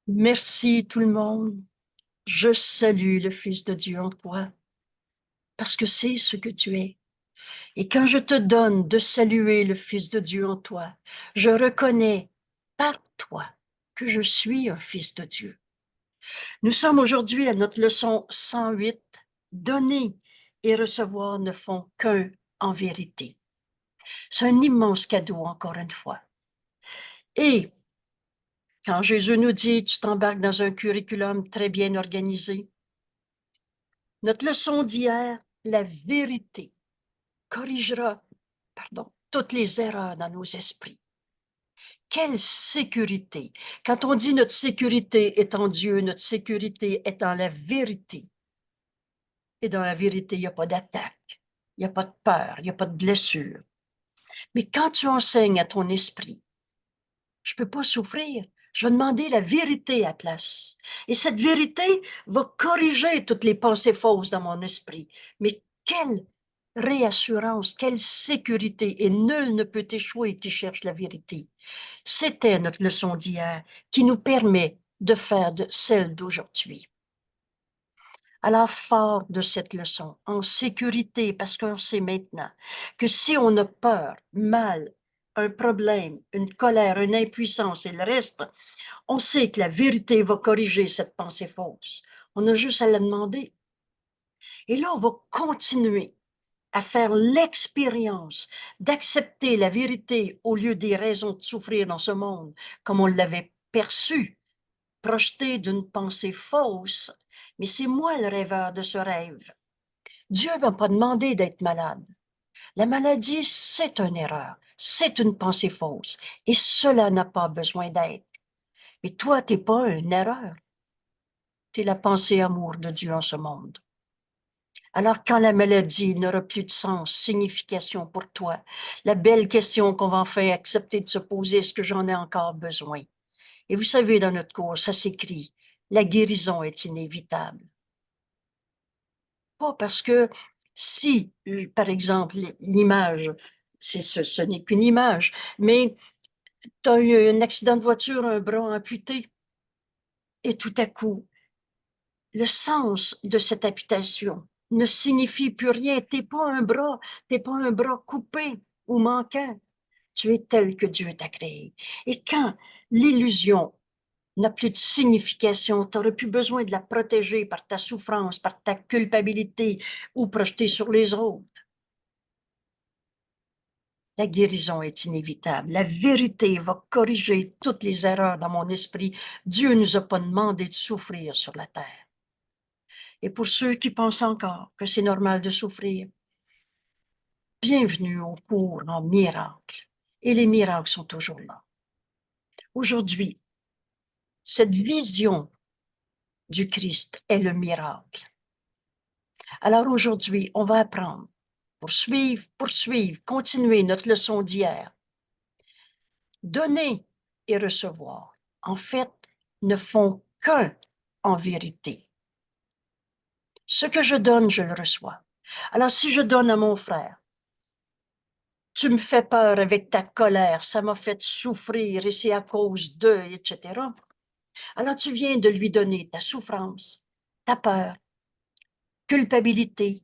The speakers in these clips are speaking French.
Merci tout le monde. Je salue le Fils de Dieu en toi, parce que c'est ce que tu es. Et quand je te donne de saluer le Fils de Dieu en toi, je reconnais par toi que je suis un Fils de Dieu. Nous sommes aujourd'hui à notre leçon 108. Donner et recevoir ne font qu'un en vérité. C'est un immense cadeau, encore une fois. Et quand Jésus nous dit, tu t'embarques dans un curriculum très bien organisé, notre leçon d'hier, la vérité, corrigera, toutes les erreurs dans nos esprits. Quelle sécurité! Quand on dit notre sécurité est en Dieu, notre sécurité est en la vérité. Et dans la vérité, il n'y a pas d'attaque, il n'y a pas de peur, il n'y a pas de blessure. Mais quand tu enseignes à ton esprit, je ne peux pas souffrir, je vais demander la vérité à la place. Et cette vérité va corriger toutes les pensées fausses dans mon esprit. Mais quelle réassurance, quelle sécurité, et nul ne peut échouer qui cherche la vérité. C'était notre leçon d'hier qui nous permet de faire de celle d'aujourd'hui. À la fort de cette leçon, en sécurité, parce qu'on sait maintenant que si on a peur, mal, un problème, une colère, une impuissance et le reste, on sait que la vérité va corriger cette pensée fausse. On a juste à la demander. Et là, on va continuer à faire l'expérience d'accepter la vérité au lieu des raisons de souffrir dans ce monde, comme on l'avait perçu, projeté d'une pensée fausse. Mais c'est moi le rêveur de ce rêve. Dieu ne m'a pas demandé d'être malade. La maladie, c'est une erreur, c'est une pensée fausse, et cela n'a pas besoin d'être. Mais toi, tu n'es pas une erreur. Tu es la pensée amour de Dieu en ce monde. Alors, quand la maladie n'aura plus de sens, signification pour toi, la belle question qu'on va enfin accepter de se poser, est-ce que j'en ai encore besoin? Et vous savez, dans notre cours, ça s'écrit, la guérison est inévitable. Pas parce que si, par exemple, l'image, ce n'est qu'une image, mais tu as eu un accident de voiture, un bras amputé, et tout à coup, le sens de cette amputation ne signifie plus rien. T'es pas un bras coupé ou manquant. Tu es tel que Dieu t'a créé. Et quand l'illusion n'a plus de signification, tu n'auras plus besoin de la protéger par ta souffrance, par ta culpabilité ou projeter sur les autres. La guérison est inévitable. La vérité va corriger toutes les erreurs dans mon esprit. Dieu ne nous a pas demandé de souffrir sur la terre. Et pour ceux qui pensent encore que c'est normal de souffrir, bienvenue au cours en miracles. Et les miracles sont toujours là. Aujourd'hui, cette vision du Christ est le miracle. Alors aujourd'hui, on va apprendre, poursuivre, continuer notre leçon d'hier. Donner et recevoir, en fait, ne font qu'un en vérité. Ce que je donne, je le reçois. Alors si je donne à mon frère, tu me fais peur avec ta colère, ça m'a fait souffrir et c'est à cause d'eux, etc. Alors tu viens de lui donner ta souffrance, ta peur, culpabilité,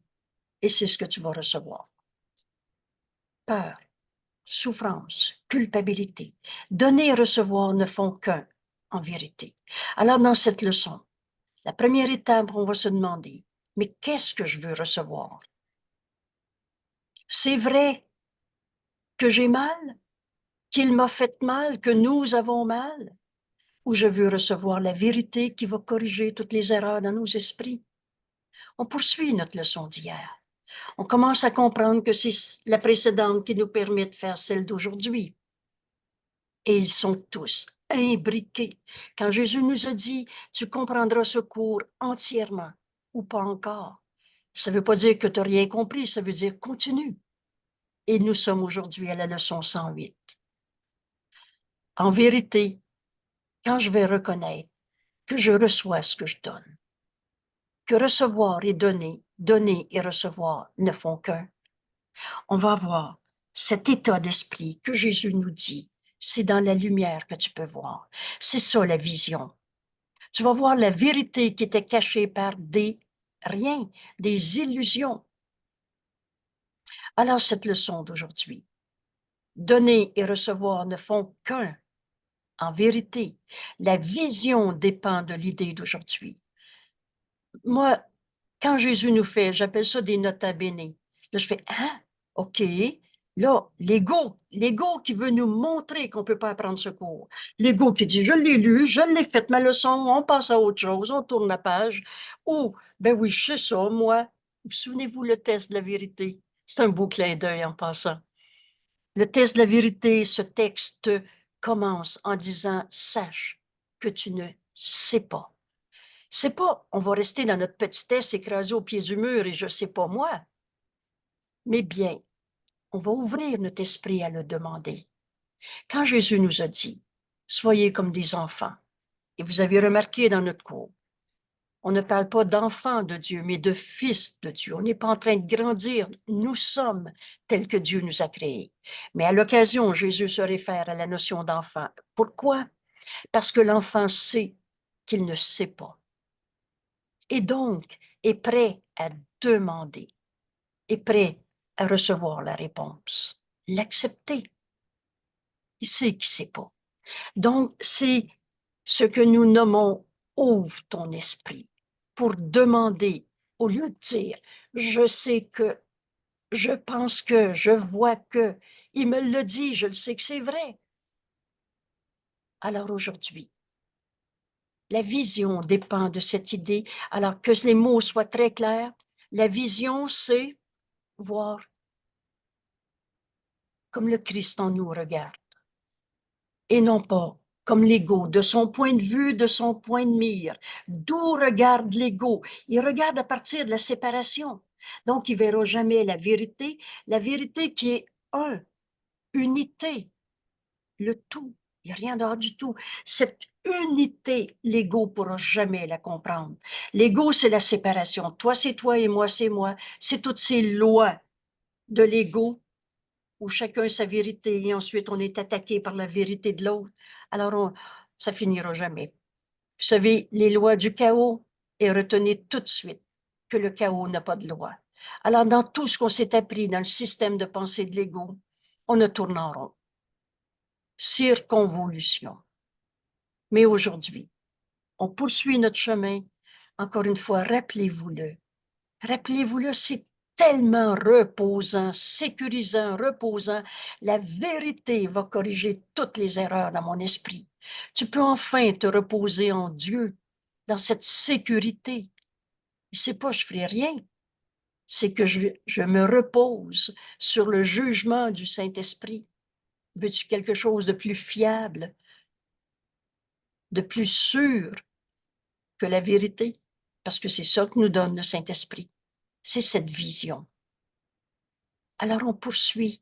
et c'est ce que tu vas recevoir. Peur, souffrance, culpabilité. Donner et recevoir ne font qu'un, en vérité. Alors dans cette leçon, la première étape, on va se demander, mais qu'est-ce que je veux recevoir? C'est vrai que j'ai mal, qu'il m'a fait mal, que nous avons mal, ou je veux recevoir la vérité qui va corriger toutes les erreurs dans nos esprits. On poursuit notre leçon d'hier. On commence à comprendre que c'est la précédente qui nous permet de faire celle d'aujourd'hui. Et ils sont tous imbriqués. Quand Jésus nous a dit, tu comprendras ce cours entièrement ou pas encore. Ça ne veut pas dire que tu n'as rien compris, ça veut dire continue. Et nous sommes aujourd'hui à la leçon 108. En vérité, quand je vais reconnaître que je reçois ce que je donne, que recevoir et donner, donner et recevoir ne font qu'un, on va voir cet état d'esprit que Jésus nous dit. C'est dans la lumière que tu peux voir. C'est ça la vision. Tu vas voir la vérité qui était cachée par des riens, des illusions. Alors, cette leçon d'aujourd'hui, donner et recevoir ne font qu'un. En vérité, la vision dépend de l'idée d'aujourd'hui. Moi, quand Jésus nous fait, j'appelle ça des nota bene. Là, je fais, hein? OK. Là, l'ego qui veut nous montrer qu'on ne peut pas apprendre ce cours. L'ego qui dit, je l'ai lu, je l'ai fait ma leçon, on passe à autre chose, on tourne la page. Ou, ben oui, je sais ça, moi. Vous souvenez-vous le test de la vérité? C'est un beau clin d'œil en passant. Le test de la vérité, ce texte commence en disant, sache que tu ne sais pas. C'est pas, on va rester dans notre petit test écrasé au pied du mur et je sais pas moi. Mais bien, on va ouvrir notre esprit à le demander. Quand Jésus nous a dit, soyez comme des enfants, et vous avez remarqué dans notre cours, on ne parle pas d'enfants de Dieu, mais de fils de Dieu. On n'est pas en train de grandir. Nous sommes tels que Dieu nous a créés. Mais à l'occasion, Jésus se réfère à la notion d'enfant. Pourquoi? Parce que l'enfant sait qu'il ne sait pas. Et donc est prêt à demander, est prêt à recevoir la réponse, l'accepter. Il sait qu'il ne sait pas. Donc, c'est ce que nous nommons ouvre ton esprit pour demander, au lieu de dire je sais que, je pense que, je vois que, il me le dit, je le sais que c'est vrai. Alors aujourd'hui, la vision dépend de cette idée. Alors que les mots soient très clairs, la vision, c'est voir comme le Christ en nous regarde et non pas comme l'ego, de son point de vue, de son point de mire. D'où regarde l'ego? Il regarde à partir de la séparation. Donc, il verra jamais la vérité qui est un, unité, le tout. Il n'y a rien dehors du tout. Cette unité, l'ego ne pourra jamais la comprendre. L'ego, c'est la séparation. Toi, c'est toi et moi, c'est moi. C'est toutes ces lois de l'ego où chacun a sa vérité et ensuite on est attaqué par la vérité de l'autre. Alors, ça finira jamais. Vous savez, les lois du chaos, et retenez tout de suite que le chaos n'a pas de loi. Alors, dans tout ce qu'on s'est appris dans le système de pensée de l'ego, on ne tourne en rond. Circonvolution. Mais aujourd'hui, on poursuit notre chemin. Encore une fois, rappelez-vous-le. Rappelez-vous-le, c'est tellement reposant, sécurisant, reposant. La vérité va corriger toutes les erreurs dans mon esprit. Tu peux enfin te reposer en Dieu, dans cette sécurité. C'est pas je ferai rien, c'est que je me repose sur le jugement du Saint-Esprit. Veux-tu quelque chose de plus fiable, de plus sûr que la vérité? Parce que c'est ça que nous donne le Saint-Esprit. C'est cette vision. Alors on poursuit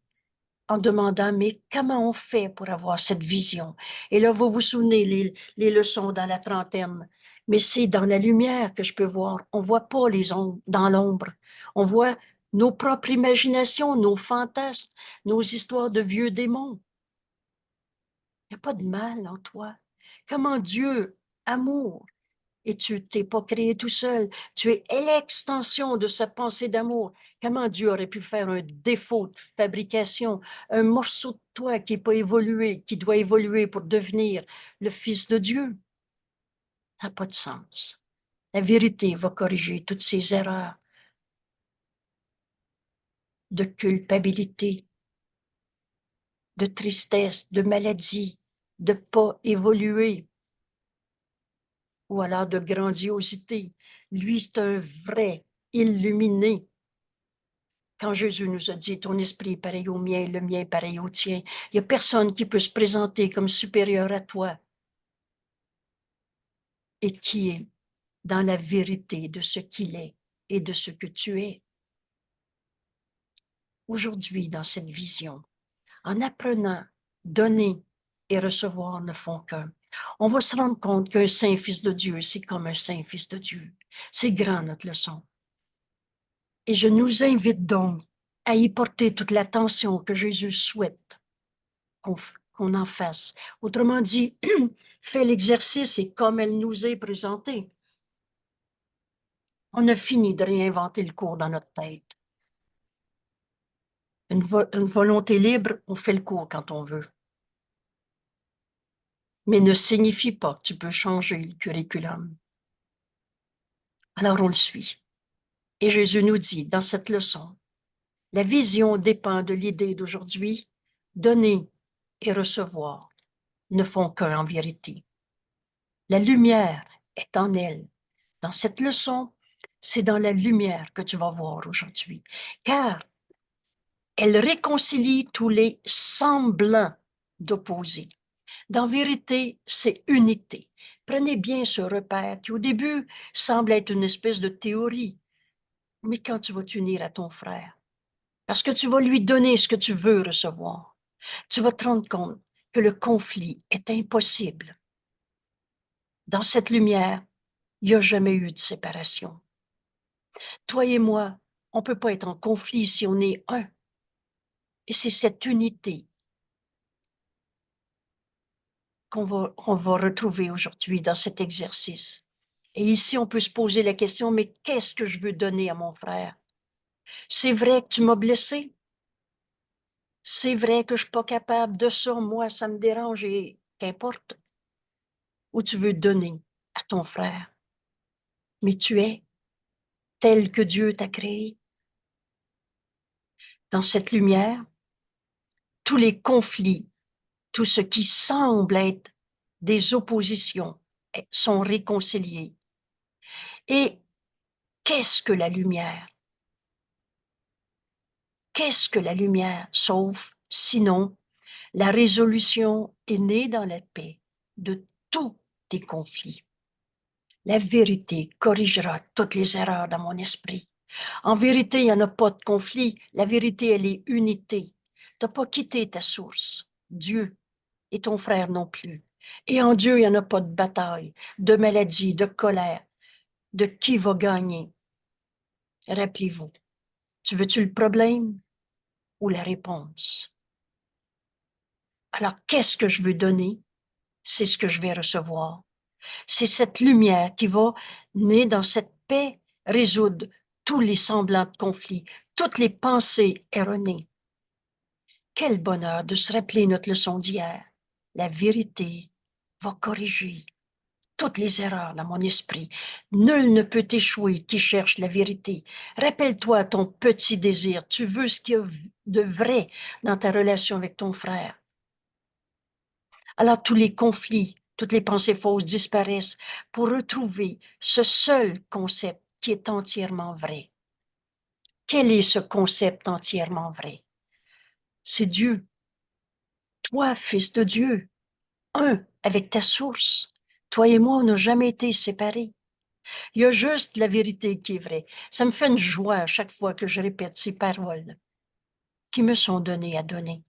en demandant, mais comment on fait pour avoir cette vision? Et là, vous vous souvenez les leçons dans la trentaine, mais c'est dans la lumière que je peux voir. On ne voit pas les ombres dans l'ombre. On voit nos propres imaginations, nos fantasmes, nos histoires de vieux démons. Il n'y a pas de mal en toi. Comment Dieu, amour, et tu t'es pas créé tout seul. Tu es l'extension de sa pensée d'amour. Comment Dieu aurait pu faire un défaut de fabrication, un morceau de toi qui n'est pas évolué, qui doit évoluer pour devenir le Fils de Dieu? Ça n'a pas de sens. La vérité va corriger toutes ces erreurs de culpabilité, de tristesse, de maladie, de pas évoluer, ou alors de grandiosité. Lui, c'est un vrai illuminé. Quand Jésus nous a dit, ton esprit est pareil au mien, le mien est pareil au tien, il n'y a personne qui peut se présenter comme supérieur à toi et qui est dans la vérité de ce qu'il est et de ce que tu es. Aujourd'hui, dans cette vision, en apprenant, donner et recevoir ne font qu'un. On va se rendre compte qu'un saint fils de Dieu, c'est comme un saint fils de Dieu. C'est grand notre leçon. Et je nous invite donc à y porter toute l'attention que Jésus souhaite qu'on en fasse. Autrement dit, fais l'exercice et comme elle nous est présentée. On a fini de réinventer le cours dans notre tête. Une volonté libre, on fait le cours quand on veut. Mais ne signifie pas que tu peux changer le curriculum. Alors on le suit. Et Jésus nous dit dans cette leçon, la vision dépend de l'idée d'aujourd'hui, donner et recevoir ne font qu'un en vérité. La lumière est en elle. Dans cette leçon, c'est dans la lumière que tu vas voir aujourd'hui, car elle réconcilie tous les semblants d'opposés. Dans vérité, c'est unité. Prenez bien ce repère qui au début semble être une espèce de théorie, mais quand tu vas t'unir à ton frère, parce que tu vas lui donner ce que tu veux recevoir, tu vas te rendre compte que le conflit est impossible. Dans cette lumière, il n'y a jamais eu de séparation. Toi et moi, on ne peut pas être en conflit si on est un. Et c'est cette unité on va retrouver aujourd'hui dans cet exercice. Et ici, on peut se poser la question, mais qu'est-ce que je veux donner à mon frère? C'est vrai que tu m'as blessé? C'est vrai que je ne suis pas capable de ça, moi, ça me dérange et qu'importe. Ou tu veux donner à ton frère? Mais tu es tel que Dieu t'a créé. Dans cette lumière, tous les conflits, tout ce qui semble être des oppositions sont réconciliés. Et qu'est-ce que la lumière? Qu'est-ce que la lumière? Sauf, sinon, la résolution est née dans la paix de tous tes conflits. La vérité corrigera toutes les erreurs dans mon esprit. En vérité, il n'y en a pas de conflit. La vérité, elle est unité. Tu n'as pas quitté ta source, Dieu, et ton frère non plus. Et en Dieu, il n'y en a pas de bataille, de maladie, de colère, de qui va gagner. Rappelez-vous, tu veux-tu le problème ou la réponse? Alors, qu'est-ce que je veux donner? C'est ce que je vais recevoir. C'est cette lumière qui va, née dans cette paix, résoudre tous les semblants de conflits, toutes les pensées erronées. Quel bonheur de se rappeler notre leçon d'hier. La vérité va corriger toutes les erreurs dans mon esprit. Nul ne peut échouer qui cherche la vérité. Rappelle-toi ton petit désir. Tu veux ce qu'il y a de vrai dans ta relation avec ton frère. Alors tous les conflits, toutes les pensées fausses disparaissent pour retrouver ce seul concept qui est entièrement vrai. Quel est ce concept entièrement vrai? C'est Dieu. Toi, fils de Dieu, un avec ta source. Toi et moi, on n'a jamais été séparés. Il y a juste la vérité qui est vraie. Ça me fait une joie à chaque fois que je répète ces paroles qui me sont données à donner.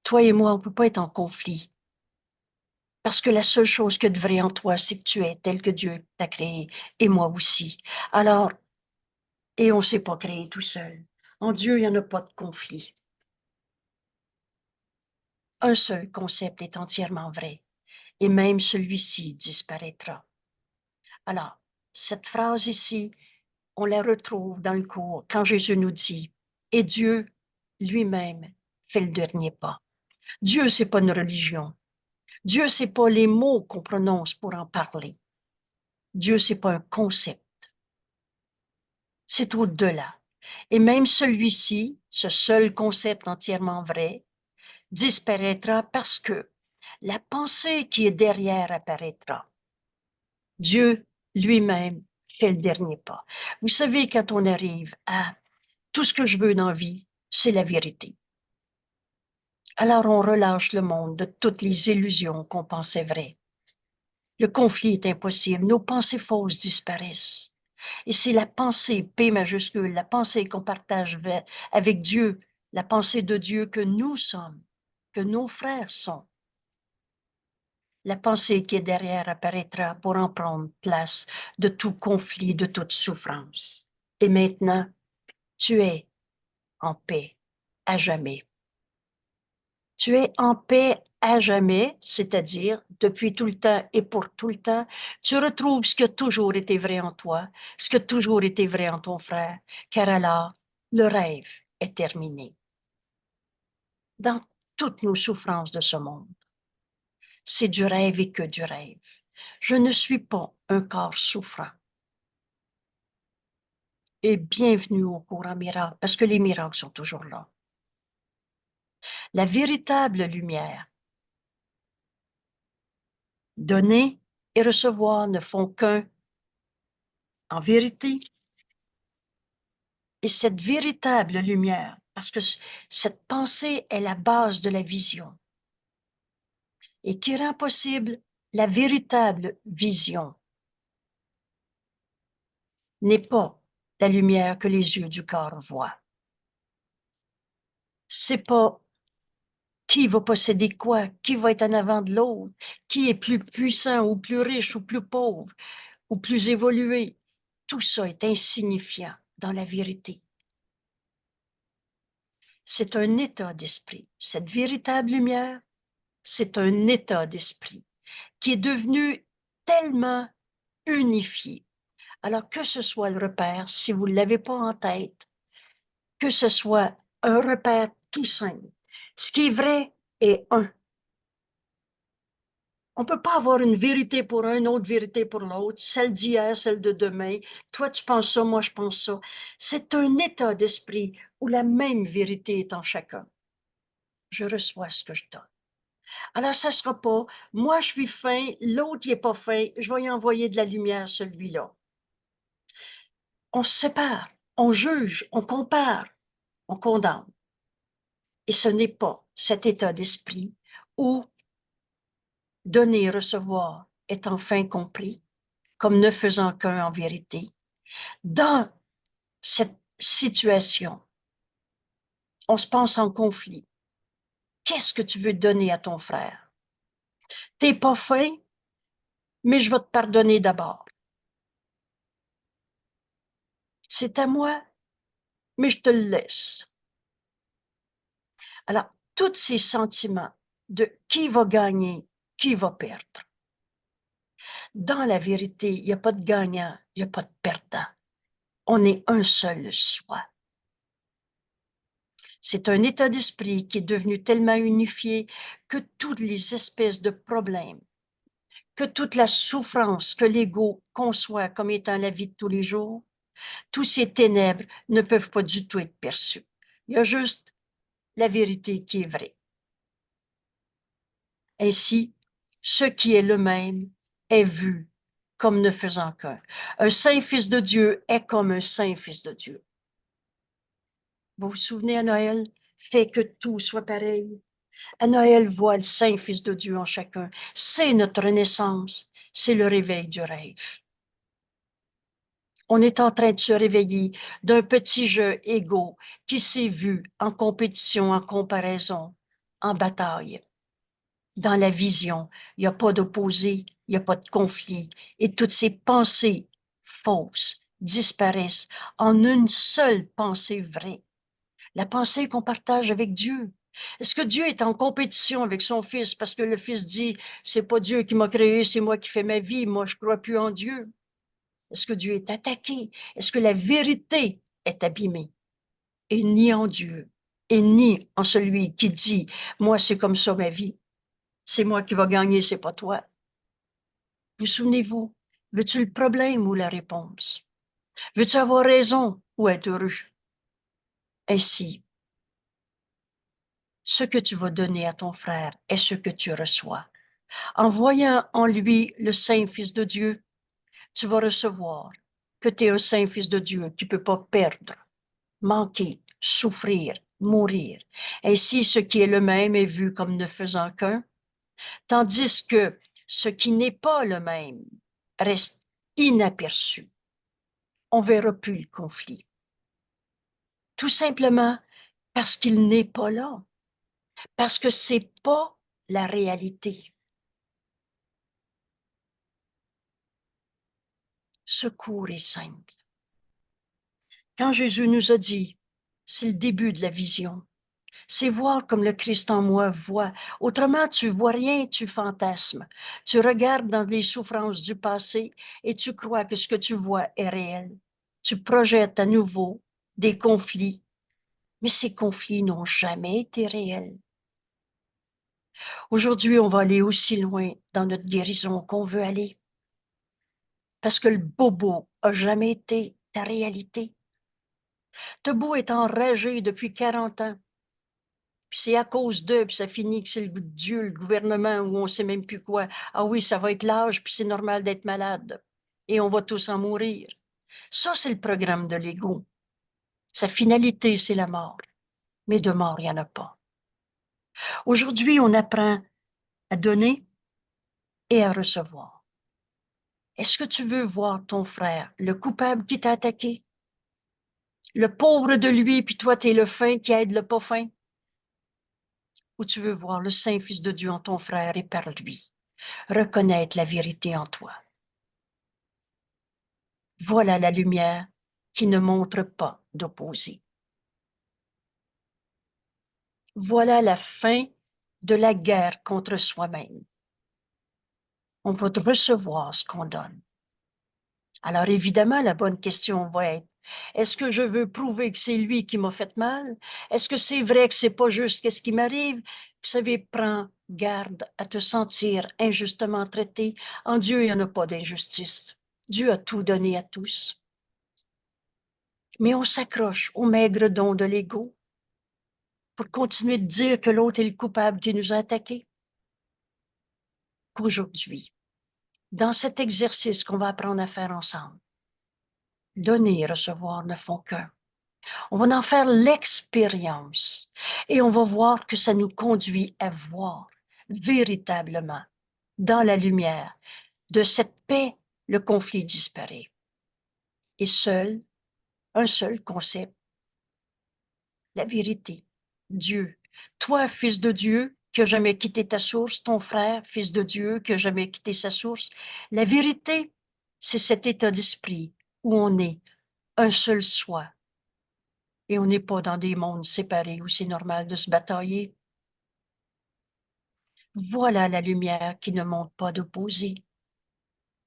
Toi et moi, on ne peut pas être en conflit. Parce que la seule chose que de vrai en toi, c'est que tu es tel que Dieu t'a créé, et moi aussi. Alors, et on ne s'est pas créé tout seul. En Dieu, il n'y en a pas de conflit. Un seul concept est entièrement vrai, et même celui-ci disparaîtra. Alors, cette phrase ici, on la retrouve dans le cours quand Jésus nous dit, et Dieu lui-même fait le dernier pas. Dieu, c'est pas une religion. Dieu, c'est pas les mots qu'on prononce pour en parler. Dieu, c'est pas un concept. C'est au-delà. Et même celui-ci, ce seul concept entièrement vrai, disparaîtra parce que la pensée qui est derrière apparaîtra. Dieu lui-même fait le dernier pas. Vous savez, quand on arrive à tout ce que je veux dans la vie, c'est la vérité. Alors on relâche le monde de toutes les illusions qu'on pensait vraies. Le conflit est impossible, nos pensées fausses disparaissent. Et c'est la pensée, P majuscule, la pensée qu'on partage avec Dieu, la pensée de Dieu que nous sommes, que nos frères sont. La pensée qui est derrière apparaîtra pour en prendre place de tout conflit, de toute souffrance. Et maintenant, tu es en paix à jamais. Tu es en paix à jamais, c'est-à-dire depuis tout le temps et pour tout le temps. Tu retrouves ce qui a toujours été vrai en toi, ce qui a toujours été vrai en ton frère, car alors le rêve est terminé. Dans toutes nos souffrances de ce monde, c'est du rêve et que du rêve. Je ne suis pas un corps souffrant. Et bienvenue au courant miracle, parce que les miracles sont toujours là. La véritable lumière, donner et recevoir ne font qu'un en vérité. Et cette véritable lumière, parce que cette pensée est la base de la vision et qui rend possible la véritable vision, n'est pas la lumière que les yeux du corps voient. C'est pas qui va posséder quoi, qui va être en avant de l'autre, qui est plus puissant ou plus riche ou plus pauvre ou plus évolué. Tout ça est insignifiant dans la vérité. C'est un état d'esprit. Cette véritable lumière, c'est un état d'esprit qui est devenu tellement unifié. Alors que ce soit le repère, si vous ne l'avez pas en tête, que ce soit un repère tout simple, ce qui est vrai est un. On ne peut pas avoir une vérité pour un, une autre vérité pour l'autre, celle d'hier, celle de demain. Toi, tu penses ça, moi, je pense ça. C'est un état d'esprit où la même vérité est en chacun. Je reçois ce que je donne. Alors, ça ne sera pas, moi, je suis fin, l'autre, il n'est pas fin, je vais y envoyer de la lumière, celui-là. On se sépare, on juge, on compare, on condamne. Et ce n'est pas cet état d'esprit où donner et recevoir est enfin compris, comme ne faisant qu'un en vérité. Dans cette situation, on se pense en conflit. Qu'est-ce que tu veux donner à ton frère? T'es pas fin, mais je vais te pardonner d'abord. C'est à moi, mais je te le laisse. Alors, tous ces sentiments de qui va gagner, qui va perdre. Dans la vérité, il n'y a pas de gagnant, il n'y a pas de perdant. On est un seul soi. C'est un état d'esprit qui est devenu tellement unifié que toutes les espèces de problèmes, que toute la souffrance que l'ego conçoit comme étant la vie de tous les jours, tous ces ténèbres ne peuvent pas du tout être perçus. Il y a juste la vérité qui est vraie. Ainsi, ce qui est le même est vu comme ne faisant qu'un. Un saint fils de Dieu est comme un saint fils de Dieu. Vous vous souvenez à Noël? Fait que tout soit pareil. À Noël, voit le saint fils de Dieu en chacun. C'est notre naissance. C'est le réveil du rêve. On est en train de se réveiller d'un petit jeu égaux qui s'est vu en compétition, en comparaison, en bataille. Dans la vision, il n'y a pas d'opposé, il n'y a pas de conflit. Et toutes ces pensées fausses disparaissent en une seule pensée vraie. La pensée qu'on partage avec Dieu. Est-ce que Dieu est en compétition avec son Fils parce que le Fils dit, c'est pas Dieu qui m'a créé, c'est moi qui fais ma vie, moi je crois plus en Dieu? Est-ce que Dieu est attaqué? Est-ce que la vérité est abîmée? Et ni en Dieu, et ni en celui qui dit, moi c'est comme ça ma vie. C'est moi qui va gagner, c'est pas toi. Vous souvenez-vous? Veux-tu le problème ou la réponse? Veux-tu avoir raison ou être heureux? Ainsi, ce que tu vas donner à ton frère est ce que tu reçois. En voyant en lui le Saint Fils de Dieu, tu vas recevoir que tu es un Saint Fils de Dieu qui ne peut pas perdre, manquer, souffrir, mourir. Ainsi, ce qui est le même est vu comme ne faisant qu'un, tandis que ce qui n'est pas le même reste inaperçu. On ne verra plus le conflit. Tout simplement parce qu'il n'est pas là, parce que c'est pas la réalité. Ce cours est simple. Quand Jésus nous a dit, c'est le début de la vision, C'est voir comme le Christ en moi voit. Autrement, tu vois rien, tu fantasmes. Tu regardes dans les souffrances du passé et tu crois que ce que tu vois est réel. Tu projettes à nouveau des conflits, mais ces conflits n'ont jamais été réels. Aujourd'hui, on va aller aussi loin dans notre guérison qu'on veut aller. Parce que le bobo a jamais été ta réalité. T'as beau être enragé depuis 40 ans, puis c'est à cause d'eux, puis ça finit que c'est le Dieu, le gouvernement, ou on sait même plus quoi. Ah oui, ça va être l'âge, puis c'est normal d'être malade. Et on va tous en mourir. Ça, c'est le programme de l'ego. Sa finalité, c'est la mort. Mais de mort, il n'y en a pas. Aujourd'hui, on apprend à donner et à recevoir. Est-ce que tu veux voir ton frère, le coupable qui t'a attaqué? Le pauvre de lui, puis toi, t'es le fin qui aide le pas fin? Ou tu veux voir le Saint Fils de Dieu en ton frère et par lui reconnaître la vérité en toi? Voilà la lumière qui ne montre pas d'opposé. Voilà la fin de la guerre contre soi-même. On va recevoir ce qu'on donne. Alors évidemment, la bonne question va être, est-ce que je veux prouver que c'est lui qui m'a fait mal? Est-ce que c'est vrai que c'est pas juste qu'est-ce qui m'arrive? Vous savez, prends garde à te sentir injustement traité. En Dieu, il n'y en a pas d'injustice. Dieu a tout donné à tous. Mais on s'accroche au maigre don de l'ego pour continuer de dire que l'autre est le coupable qui nous a attaqués. Qu'aujourd'hui, dans cet exercice qu'on va apprendre à faire ensemble, donner et recevoir ne font qu'un. On va en faire l'expérience et on va voir que ça nous conduit à voir véritablement dans la lumière de cette paix, le conflit disparaît. Et seul, un seul concept, la vérité, Dieu. Toi, fils de Dieu, qui n'a jamais quitté ta source, ton frère, fils de Dieu, qui n'a jamais quitté sa source, la vérité, c'est cet état d'esprit où on est un seul soi et on n'est pas dans des mondes séparés où c'est normal de se batailler. Voilà la lumière qui ne montre pas d'opposé.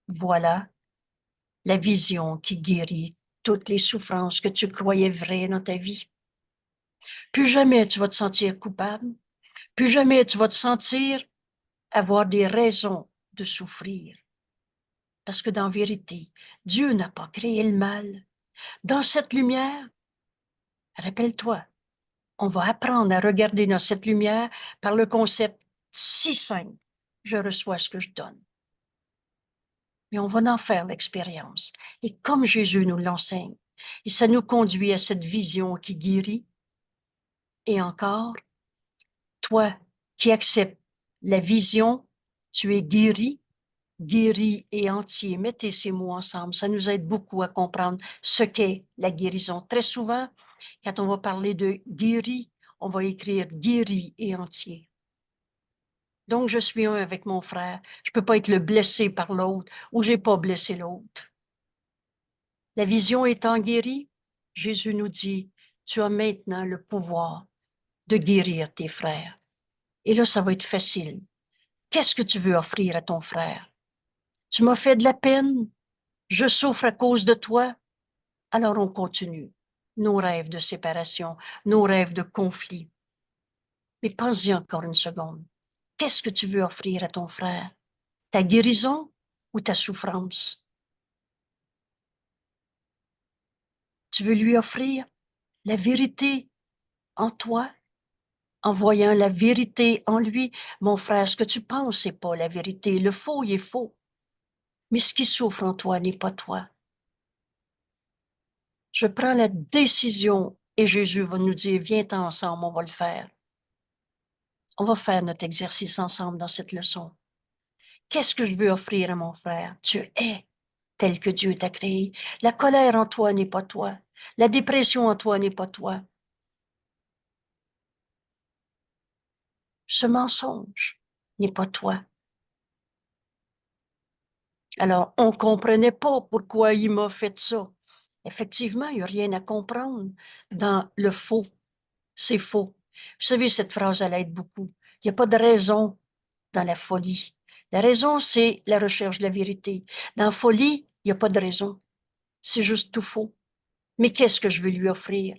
Voilà la vision qui guérit toutes les souffrances que tu croyais vraies dans ta vie. Plus jamais tu vas te sentir coupable. Plus jamais tu vas te sentir avoir des raisons de souffrir. Parce que dans vérité, Dieu n'a pas créé le mal. Dans cette lumière, rappelle-toi, on va apprendre à regarder dans cette lumière par le concept si simple, je reçois ce que je donne. Mais on va en faire l'expérience. Et comme Jésus nous l'enseigne, et ça nous conduit à cette vision qui guérit. Et encore, toi qui acceptes la vision, tu es guéri, guéri et entier. Mettez ces mots ensemble, ça nous aide beaucoup à comprendre ce qu'est la guérison. Très souvent, quand on va parler de guéri, on va écrire guéri et entier. Donc, je suis un avec mon frère. Je ne peux pas être le blessé par l'autre ou j'ai pas blessé l'autre. La vision étant guérie, Jésus nous dit, tu as maintenant le pouvoir de guérir tes frères. Et là, ça va être facile. Qu'est-ce que tu veux offrir à ton frère? Tu m'as fait de la peine, je souffre à cause de toi. Alors on continue. Nos rêves de séparation, nos rêves de conflit. Mais pense-y encore une seconde. Qu'est-ce que tu veux offrir à ton frère? Ta guérison ou ta souffrance? Tu veux lui offrir la vérité en toi, en voyant la vérité en lui. Mon frère, ce que tu penses, c'est pas la vérité. Le faux, il est faux. Mais ce qui souffre en toi n'est pas toi. Je prends la décision et Jésus va nous dire, viens ensemble, on va le faire. On va faire notre exercice ensemble dans cette leçon. Qu'est-ce que je veux offrir à mon frère? Tu es tel que Dieu t'a créé. La colère en toi n'est pas toi. La dépression en toi n'est pas toi. Ce mensonge n'est pas toi. Alors, on ne comprenait pas pourquoi il m'a fait ça. Effectivement, il n'y a rien à comprendre dans le faux. C'est faux. Vous savez, cette phrase, elle aide beaucoup. Il n'y a pas de raison dans la folie. La raison, c'est la recherche de la vérité. Dans la folie, il n'y a pas de raison. C'est juste tout faux. Mais qu'est-ce que je vais lui offrir?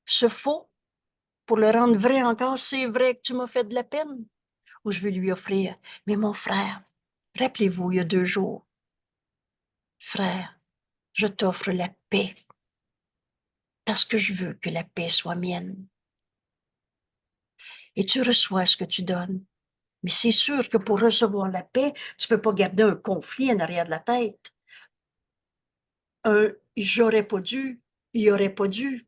Ce faux, pour le rendre vrai encore, c'est vrai que tu m'as fait de la peine. Ou je vais lui offrir, mais mon frère, rappelez-vous, il y a 2 jours, frère, je t'offre la paix parce que je veux que la paix soit mienne. Et tu reçois ce que tu donnes. Mais c'est sûr que pour recevoir la paix, tu ne peux pas garder un conflit en arrière de la tête. Un j'aurais pas dû, il aurait pas dû.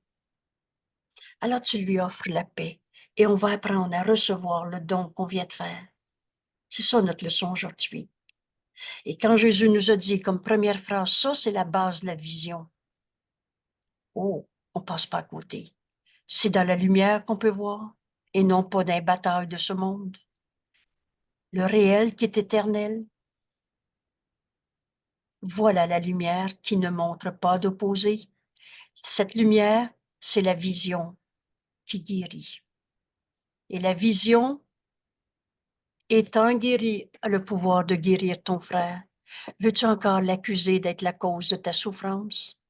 Alors tu lui offres la paix et on va apprendre à recevoir le don qu'on vient de faire. C'est ça notre leçon aujourd'hui. Et quand Jésus nous a dit comme première phrase, ça c'est la base de la vision. Oh, on passe pas à côté. C'est dans la lumière qu'on peut voir et non pas dans les batailles de ce monde. Le réel qui est éternel. Voilà la lumière qui ne montre pas d'opposé. Cette lumière, c'est la vision qui guérit. Et la vision, étant guérie, a le pouvoir de guérir ton frère. Veux-tu encore l'accuser d'être la cause de ta souffrance?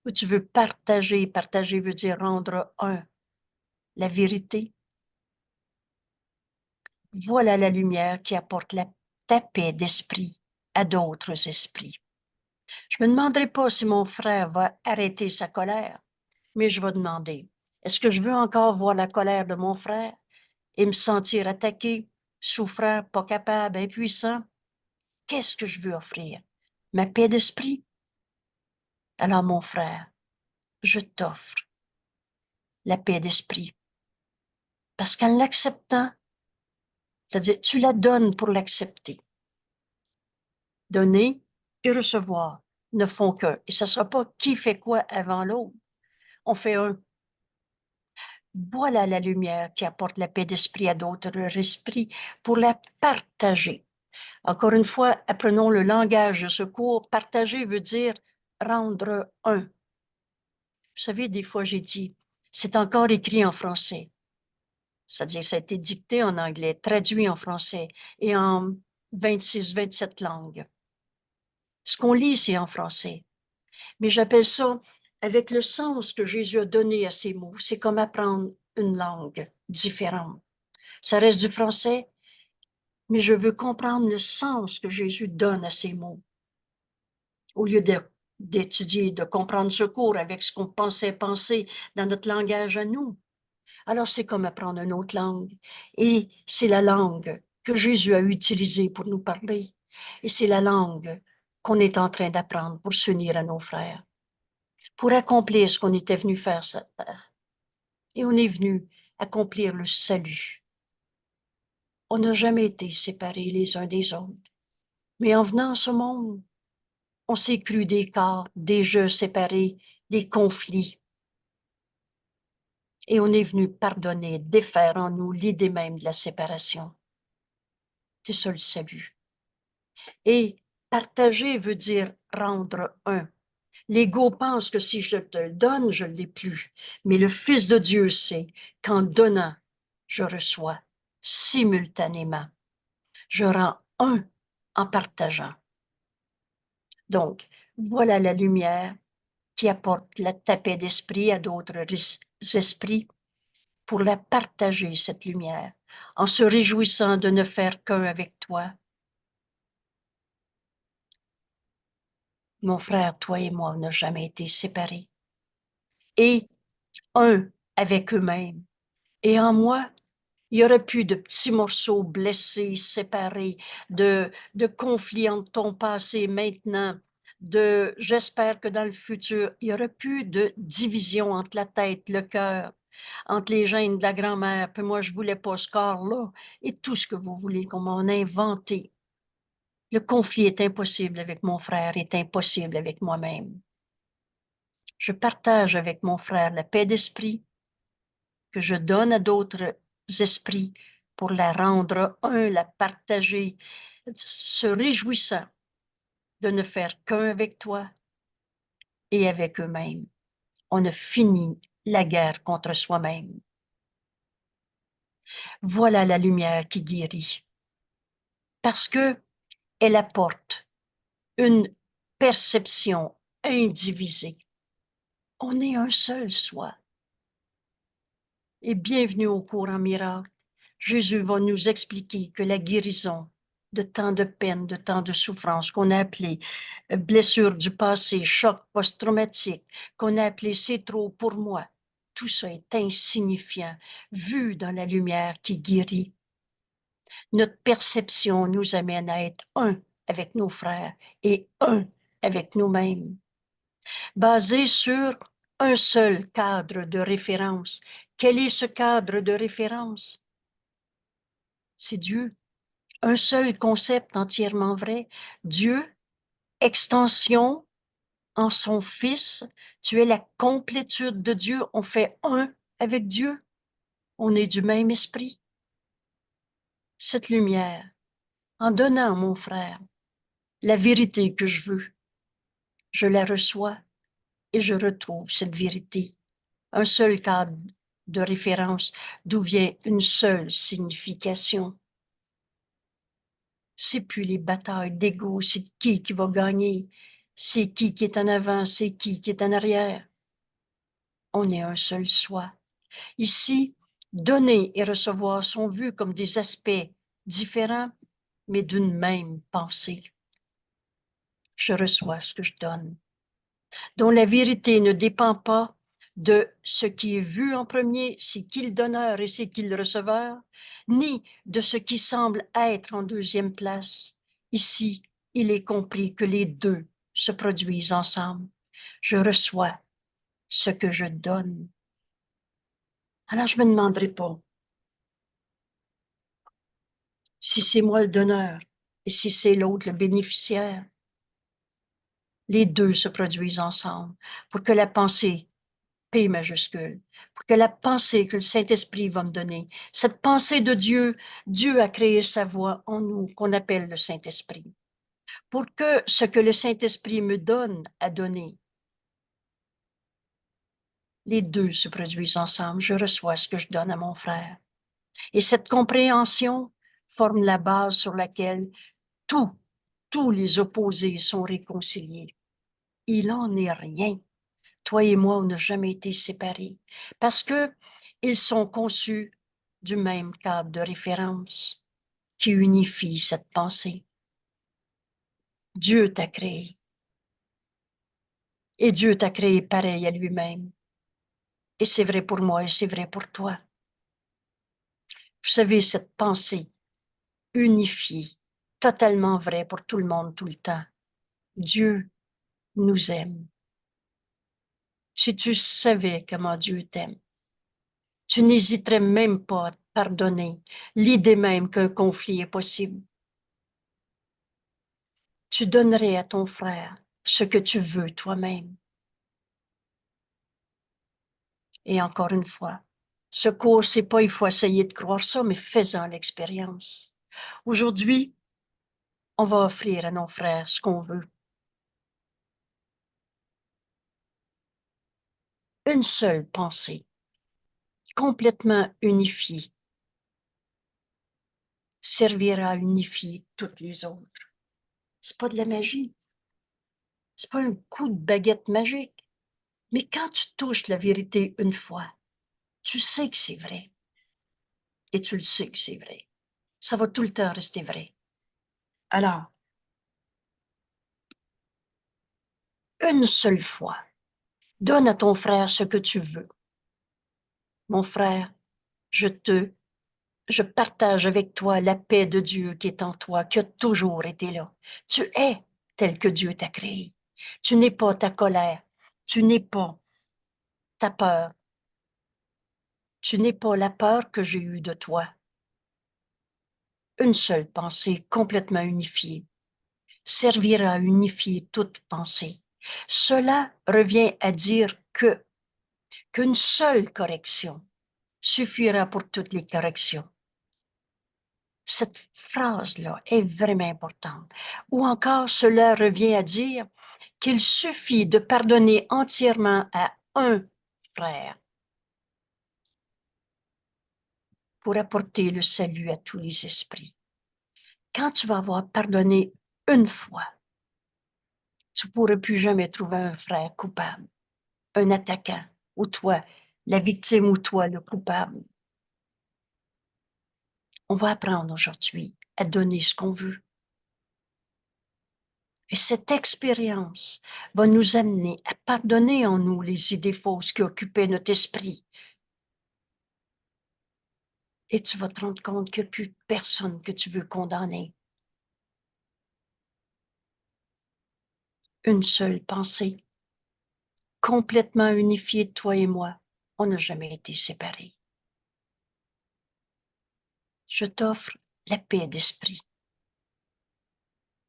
Ou tu veux partager? Partager veut dire rendre un, la vérité. Voilà la lumière qui apporte ta paix d'esprit à d'autres esprits. Je me demanderai pas si mon frère va arrêter sa colère, mais je vais demander, est-ce que je veux encore voir la colère de mon frère et me sentir attaqué, souffrant, pas capable, impuissant? Qu'est-ce que je veux offrir? Ma paix d'esprit? Alors, mon frère, je t'offre la paix d'esprit. Parce qu'en l'acceptant, c'est-à-dire tu la donnes pour l'accepter. Donner et recevoir ne font qu'un. Et ce ne sera pas qui fait quoi avant l'autre. On fait un. Voilà la lumière qui apporte la paix d'esprit à d'autres esprits pour la partager. Encore une fois, apprenons le langage de ce cours. Partager veut dire rendre un. Vous savez, des fois, j'ai dit, c'est encore écrit en français. C'est-à-dire, ça a été dicté en anglais, traduit en français et en 26, 27 langues. Ce qu'on lit, c'est en français. Mais j'appelle ça, avec le sens que Jésus a donné à ces mots, c'est comme apprendre une langue différente. Ça reste du français, mais je veux comprendre le sens que Jésus donne à ces mots. Au lieu d'étudier, de comprendre ce cours avec ce qu'on pensait penser dans notre langage à nous. Alors c'est comme apprendre une autre langue. Et c'est la langue que Jésus a utilisée pour nous parler. Et c'est la langue qu'on est en train d'apprendre pour s'unir à nos frères, pour accomplir ce qu'on était venu faire sur cette terre. Et on est venu accomplir le salut. On n'a jamais été séparés les uns des autres. Mais en venant à ce monde, on s'est cru des corps, des jeux séparés, des conflits. Et on est venu pardonner, défaire en nous l'idée même de la séparation. C'est ça le salut. Et partager veut dire rendre un. L'ego pense que si je te le donne, je ne l'ai plus. Mais le Fils de Dieu sait qu'en donnant, je reçois simultanément. Je rends un en partageant. Donc, voilà la lumière qui apporte la paix d'esprit à d'autres esprits pour la partager, cette lumière, en se réjouissant de ne faire qu'un avec toi. Mon frère, toi et moi, on n'a jamais été séparés. Et un avec eux-mêmes. Et en moi, il n'y aurait plus de petits morceaux blessés, séparés, de conflits entre ton passé et maintenant, j'espère que dans le futur, il n'y aurait plus de division entre la tête, le cœur, entre les gènes de la grand-mère, puis moi, je voulais pas ce corps-là, et tout ce que vous voulez qu'on m'en inventé. Le conflit est impossible avec mon frère, est impossible avec moi-même. Je partage avec mon frère la paix d'esprit que je donne à d'autres esprits pour la rendre un, la partager, se réjouissant de ne faire qu'un avec toi et avec eux-mêmes. On a fini la guerre contre soi-même. Voilà la lumière qui guérit, parce que elle apporte une perception indivisée. On est un seul soi. Et bienvenue au cours en miracle. Jésus va nous expliquer que la guérison de tant de peine, de tant de souffrance qu'on a appelé blessure du passé, choc post-traumatique, qu'on a appelé c'est trop pour moi, tout ça est insignifiant, vu dans la lumière qui guérit. Notre perception nous amène à être un avec nos frères et un avec nous-mêmes, basé sur un seul cadre de référence. Quel est ce cadre de référence? C'est Dieu. Un seul concept entièrement vrai. Dieu, extension en son Fils. Tu es la complétude de Dieu. On fait un avec Dieu. On est du même esprit. Cette lumière, en donnant, mon frère, la vérité que je veux, je la reçois et je retrouve cette vérité. Un seul cadre de référence d'où vient une seule signification. C'est plus les batailles d'ego, c'est qui va gagner, c'est qui est en avant, c'est qui est en arrière. On est un seul soi. Ici, donner et recevoir sont vus comme des aspects différents, mais d'une même pensée. Je reçois ce que je donne, dont la vérité ne dépend pas de ce qui est vu en premier, c'est qui le donneur et c'est qui le receveur, ni de ce qui semble être en deuxième place. Ici, il est compris que les deux se produisent ensemble. Je reçois ce que je donne. Alors, je me demanderai pas si c'est moi le donneur et si c'est l'autre le bénéficiaire. Les deux se produisent ensemble pour que la pensée P majuscule, pour que la pensée que le Saint-Esprit va me donner, cette pensée de Dieu, Dieu a créé sa voix en nous, qu'on appelle le Saint-Esprit, pour que ce que le Saint-Esprit me donne à donner, les deux se produisent ensemble. Je reçois ce que je donne à mon frère. Et cette compréhension forme la base sur laquelle tous les opposés sont réconciliés. Il en est rien. Toi et moi, on n'a jamais été séparés parce que ils sont conçus du même cadre de référence qui unifie cette pensée. Dieu t'a créé et Dieu t'a créé pareil à lui-même. Et c'est vrai pour moi et c'est vrai pour toi. Vous savez, cette pensée unifiée, totalement vraie pour tout le monde tout le temps. Dieu nous aime. Si tu savais comment Dieu t'aime, tu n'hésiterais même pas à te pardonner l'idée même qu'un conflit est possible. Tu donnerais à ton frère ce que tu veux toi-même. Et encore une fois, ce cours, c'est pas il faut essayer de croire ça, mais faisant l'expérience. Aujourd'hui, on va offrir à nos frères ce qu'on veut. Une seule pensée, complètement unifiée, servira à unifier toutes les autres. C'est pas de la magie. C'est pas un coup de baguette magique. Mais quand tu touches la vérité une fois, tu sais que c'est vrai. Et tu le sais que c'est vrai. Ça va tout le temps rester vrai. Alors, une seule fois, donne à ton frère ce que tu veux. Mon frère, je partage avec toi la paix de Dieu qui est en toi, qui a toujours été là. Tu es tel que Dieu t'a créé. Tu n'es pas ta colère. Tu n'es pas ta peur. Tu n'es pas la peur que j'ai eue de toi. Une seule pensée complètement unifiée servira à unifier toute pensée. Cela revient à dire qu'une seule correction suffira pour toutes les corrections. Cette phrase-là est vraiment importante. Ou encore, cela revient à dire qu'il suffit de pardonner entièrement à un frère pour apporter le salut à tous les esprits. Quand tu vas avoir pardonné une fois, tu ne pourras plus jamais trouver un frère coupable, un attaquant, ou toi, la victime, ou toi, le coupable. On va apprendre aujourd'hui à donner ce qu'on veut. Et cette expérience va nous amener à pardonner en nous les idées fausses qui occupaient notre esprit. Et tu vas te rendre compte qu'il n'y a plus personne que tu veux condamner. Une seule pensée, complètement unifiée, toi et moi. On n'a jamais été séparés. Je t'offre la paix d'esprit.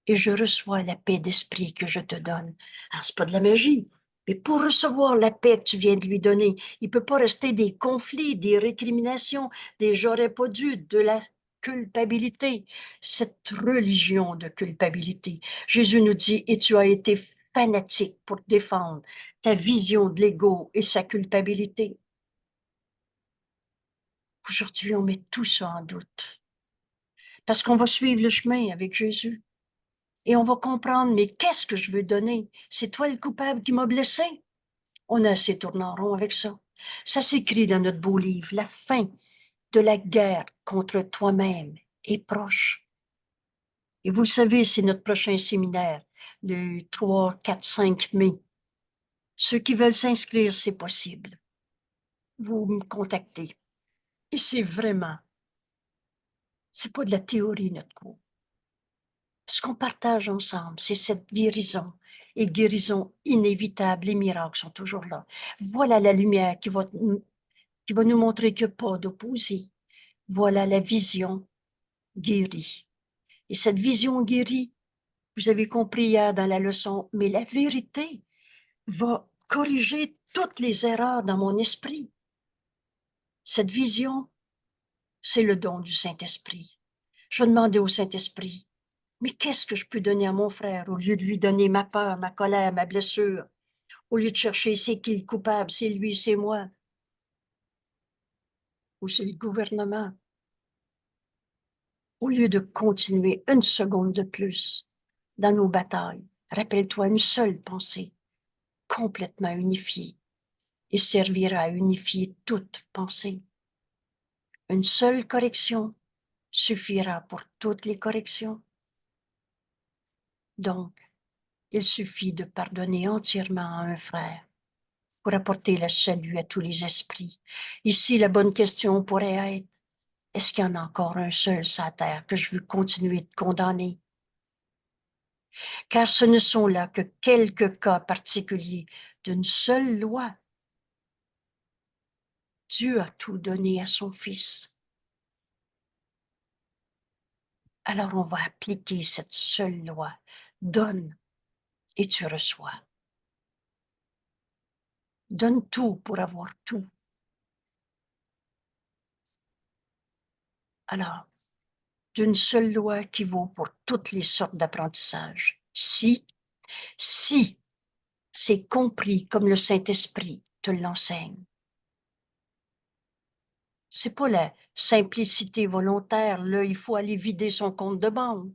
Et je reçois la paix d'esprit que je te donne. Alors, c'est pas de la magie, mais pour recevoir la paix que tu viens de lui donner, il peut pas rester des conflits, des récriminations, des j'aurais pas dû, de la culpabilité, cette religion de culpabilité. Jésus nous dit, et tu as été fanatique pour défendre ta vision de l'ego et sa culpabilité. Aujourd'hui, on met tout ça en doute. Parce qu'on va suivre le chemin avec Jésus. Et on va comprendre, mais qu'est-ce que je veux donner? C'est toi le coupable qui m'a blessé? On a assez tourné en rond avec ça. Ça s'écrit dans notre beau livre. La fin de la guerre contre toi-même est proche. Et vous le savez, c'est notre prochain séminaire, le 3, 4, 5 mai. Ceux qui veulent s'inscrire, c'est possible. Vous me contactez. Et c'est pas de la théorie, notre cours. Ce qu'on partage ensemble, c'est cette guérison. Et guérison inévitable, les miracles sont toujours là. Voilà la lumière qui va nous montrer qu'il n'y a pas d'opposé. Voilà la vision guérie. Et cette vision guérie, vous avez compris hier dans la leçon, mais la vérité va corriger toutes les erreurs dans mon esprit. Cette vision, c'est le don du Saint-Esprit. Je vais demander au Saint-Esprit, mais qu'est-ce que je peux donner à mon frère au lieu de lui donner ma peur, ma colère, ma blessure? Au lieu de chercher c'est qui le coupable, c'est lui, c'est moi, ou c'est le gouvernement. Au lieu de continuer une seconde de plus dans nos batailles, rappelle-toi une seule pensée, complètement unifiée, et servira à unifier toute pensée. Une seule correction suffira pour toutes les corrections. Donc, il suffit de pardonner entièrement à un frère pour apporter le salut à tous les esprits. Ici, la bonne question pourrait être, est-ce qu'il y en a encore un seul sur la terre que je veux continuer de condamner? Car ce ne sont là que quelques cas particuliers d'une seule loi. Dieu a tout donné à son Fils. Alors on va appliquer cette seule loi. Donne et tu reçois. Donne tout pour avoir tout. Alors, d'une seule loi qui vaut pour toutes les sortes d'apprentissage. Si c'est compris comme le Saint-Esprit te l'enseigne. C'est pas la simplicité volontaire, là, il faut aller vider son compte de banque.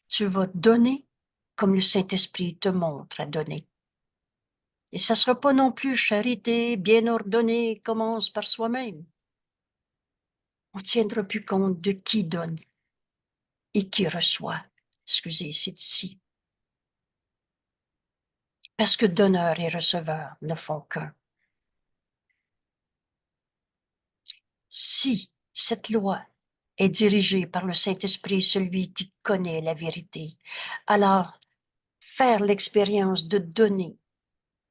Tu vas donner comme le Saint-Esprit te montre à donner. Et ça ne sera pas non plus charité bien ordonnée, commence par soi-même. On ne tiendra plus compte de qui donne et qui reçoit. Excusez, c'est ici. Parce que donneur et receveur ne font qu'un. Si cette loi est dirigée par le Saint-Esprit, celui qui connaît la vérité, alors faire l'expérience de donner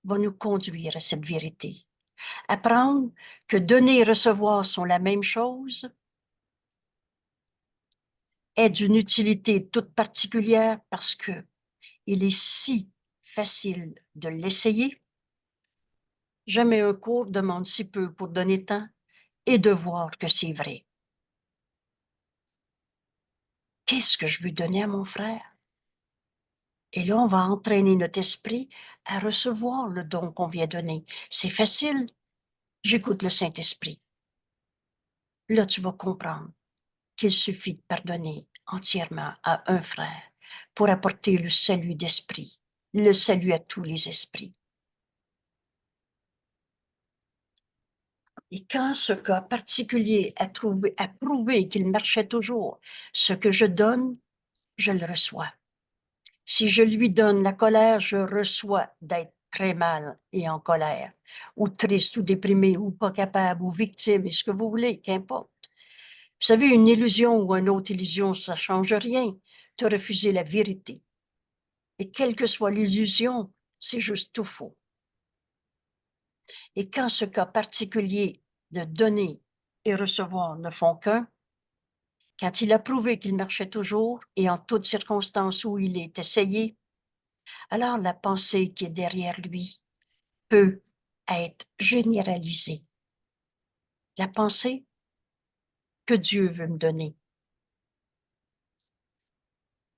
va nous conduire à cette vérité. Apprendre que donner et recevoir sont la même chose est d'une utilité toute particulière parce que il est si facile de l'essayer. Jamais un cours demande si peu pour donner tant et de voir que c'est vrai. Qu'est-ce que je veux donner à mon frère? Et là, on va entraîner notre esprit à recevoir le don qu'on vient donner. C'est facile. J'écoute le Saint-Esprit. là, tu vas comprendre qu'il suffit de pardonner entièrement à un frère pour apporter le salut d'esprit, le salut à tous les esprits. Et quand ce cas particulier a prouvé qu'il marchait toujours, ce que je donne, je le reçois. Si je lui donne la colère, je reçois d'être très mal et en colère, ou triste, ou déprimé, ou pas capable, ou victime, et ce que vous voulez, qu'importe. Vous savez, une illusion ou une autre illusion, ça ne change rien. Tu as refusé la vérité. Et quelle que soit l'illusion, c'est juste tout faux. Et quand ce cas particulier de donner et recevoir ne font qu'un, quand il a prouvé qu'il marchait toujours et en toutes circonstances où il est essayé, alors la pensée qui est derrière lui peut être généralisée. La pensée que Dieu veut me donner.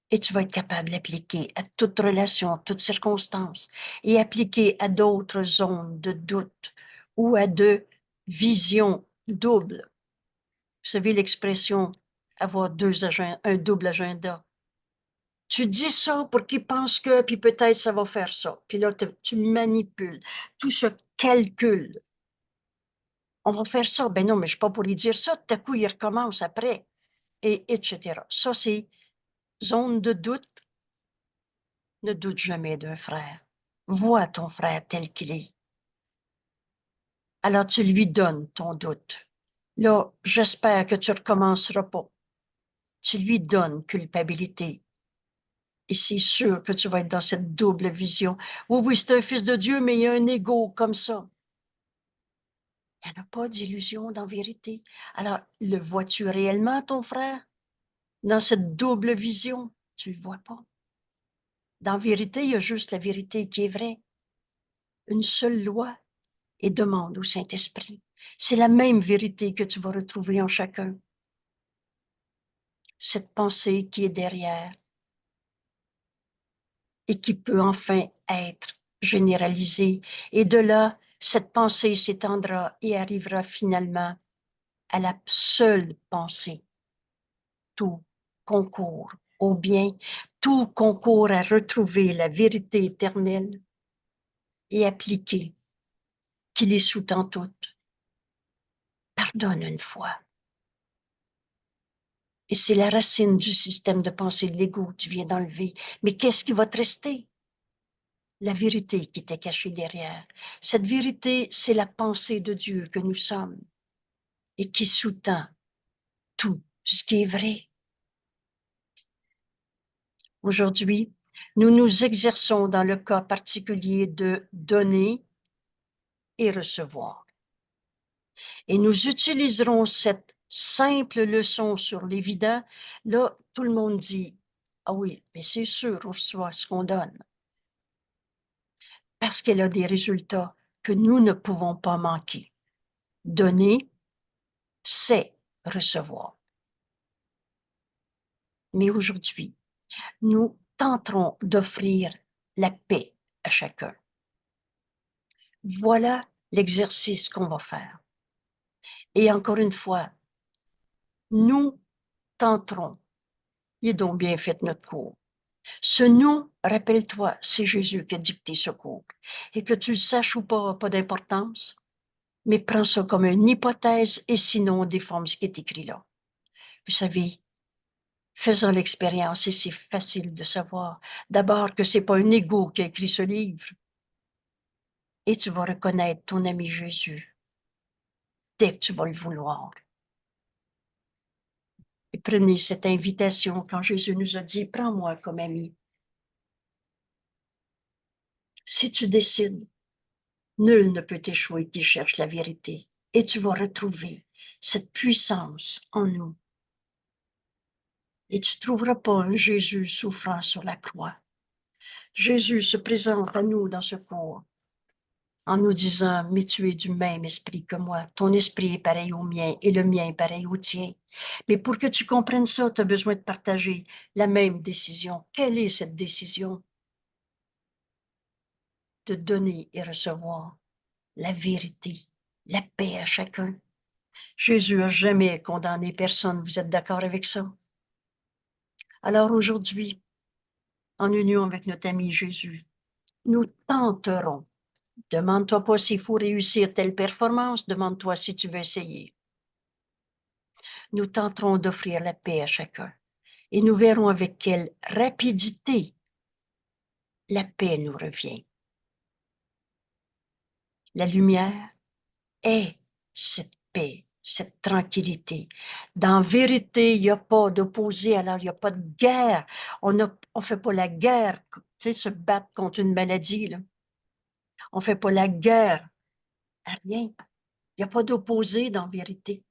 Et tu vas être capable d'appliquer à toute relation, à toute circonstance, et appliquer à d'autres zones de doute ou à de visions doubles. Vous savez l'expression avoir un double agenda. Tu dis ça pour qu'ils pensent que, puis peut-être ça va faire ça. Puis là, tu manipules. Tout se calcule. On va faire ça. Ben non, mais je ne suis pas pour lui dire ça. Tout à coup, il recommence après. Et etc. Ça, c'est zone de doute. Ne doute jamais d'un frère. Vois ton frère tel qu'il est. Alors tu lui donnes ton doute. Là, j'espère que tu ne recommenceras pas. Tu lui donnes culpabilité. Et c'est sûr que tu vas être dans cette double vision. Oui, oui, c'est un fils de Dieu, mais il y a un ego comme ça. Il n'y en a pas d'illusion dans vérité. Alors, le vois-tu réellement, ton frère? Dans cette double vision, tu ne le vois pas. Dans vérité, il y a juste la vérité qui est vraie. Une seule loi et demande au Saint-Esprit. C'est la même vérité que tu vas retrouver en chacun. Cette pensée qui est derrière et qui peut enfin être généralisée. Et de là, cette pensée s'étendra et arrivera finalement à la seule pensée. Tout concourt au bien, tout concourt à retrouver la vérité éternelle et appliquer qu'il est sous-tend toute. Pardonne une fois. Et c'est la racine du système de pensée de l'ego que tu viens d'enlever. Mais qu'est-ce qui va te rester? La vérité qui était cachée derrière. Cette vérité, c'est la pensée de Dieu que nous sommes et qui sous-tend tout ce qui est vrai. Aujourd'hui, nous nous exerçons dans le cas particulier de donner et recevoir. Et nous utiliserons cette simple leçon sur l'évident. Là, tout le monde dit, ah oui, mais c'est sûr, on reçoit ce qu'on donne. Parce qu'elle a des résultats que nous ne pouvons pas manquer. Donner, c'est recevoir. Mais aujourd'hui, nous tenterons d'offrir la paix à chacun. Voilà l'exercice qu'on va faire. Et encore une fois, nous tenterons. Il est donc bien fait notre cours. Ce nous, rappelle-toi, c'est Jésus qui a dicté ce cours. Et que tu le saches ou pas d'importance, mais prends ça comme une hypothèse et sinon déforme ce qui est écrit là. Vous savez, faisons l'expérience et c'est facile de savoir d'abord que c'est pas un ego qui a écrit ce livre. Et tu vas reconnaître ton ami Jésus dès que tu vas le vouloir. Et prenez cette invitation quand Jésus nous a dit, prends-moi comme ami. Si tu décides, nul ne peut échouer qui cherche la vérité. Et tu vas retrouver cette puissance en nous. Et tu ne trouveras pas un Jésus souffrant sur la croix. Jésus se présente à nous dans ce cours en nous disant, mais tu es du même esprit que moi. Ton esprit est pareil au mien et le mien est pareil au tien. Mais pour que tu comprennes ça, tu as besoin de partager la même décision. Quelle est cette décision? De donner et recevoir la vérité, la paix à chacun. Jésus n'a jamais condamné personne. Vous êtes d'accord avec ça? Alors aujourd'hui, en union avec notre ami Jésus, nous tenterons. Demande-toi pas s'il faut réussir telle performance, demande-toi si tu veux essayer. Nous tenterons d'offrir la paix à chacun et nous verrons avec quelle rapidité la paix nous revient. La lumière est cette paix, cette tranquillité. Dans vérité, il n'y a pas d'opposé, alors il n'y a pas de guerre. On ne fait pas la guerre, tu sais, se battre contre une maladie, là. On ne fait pas la guerre à rien. Il n'y a pas d'opposé dans vérité.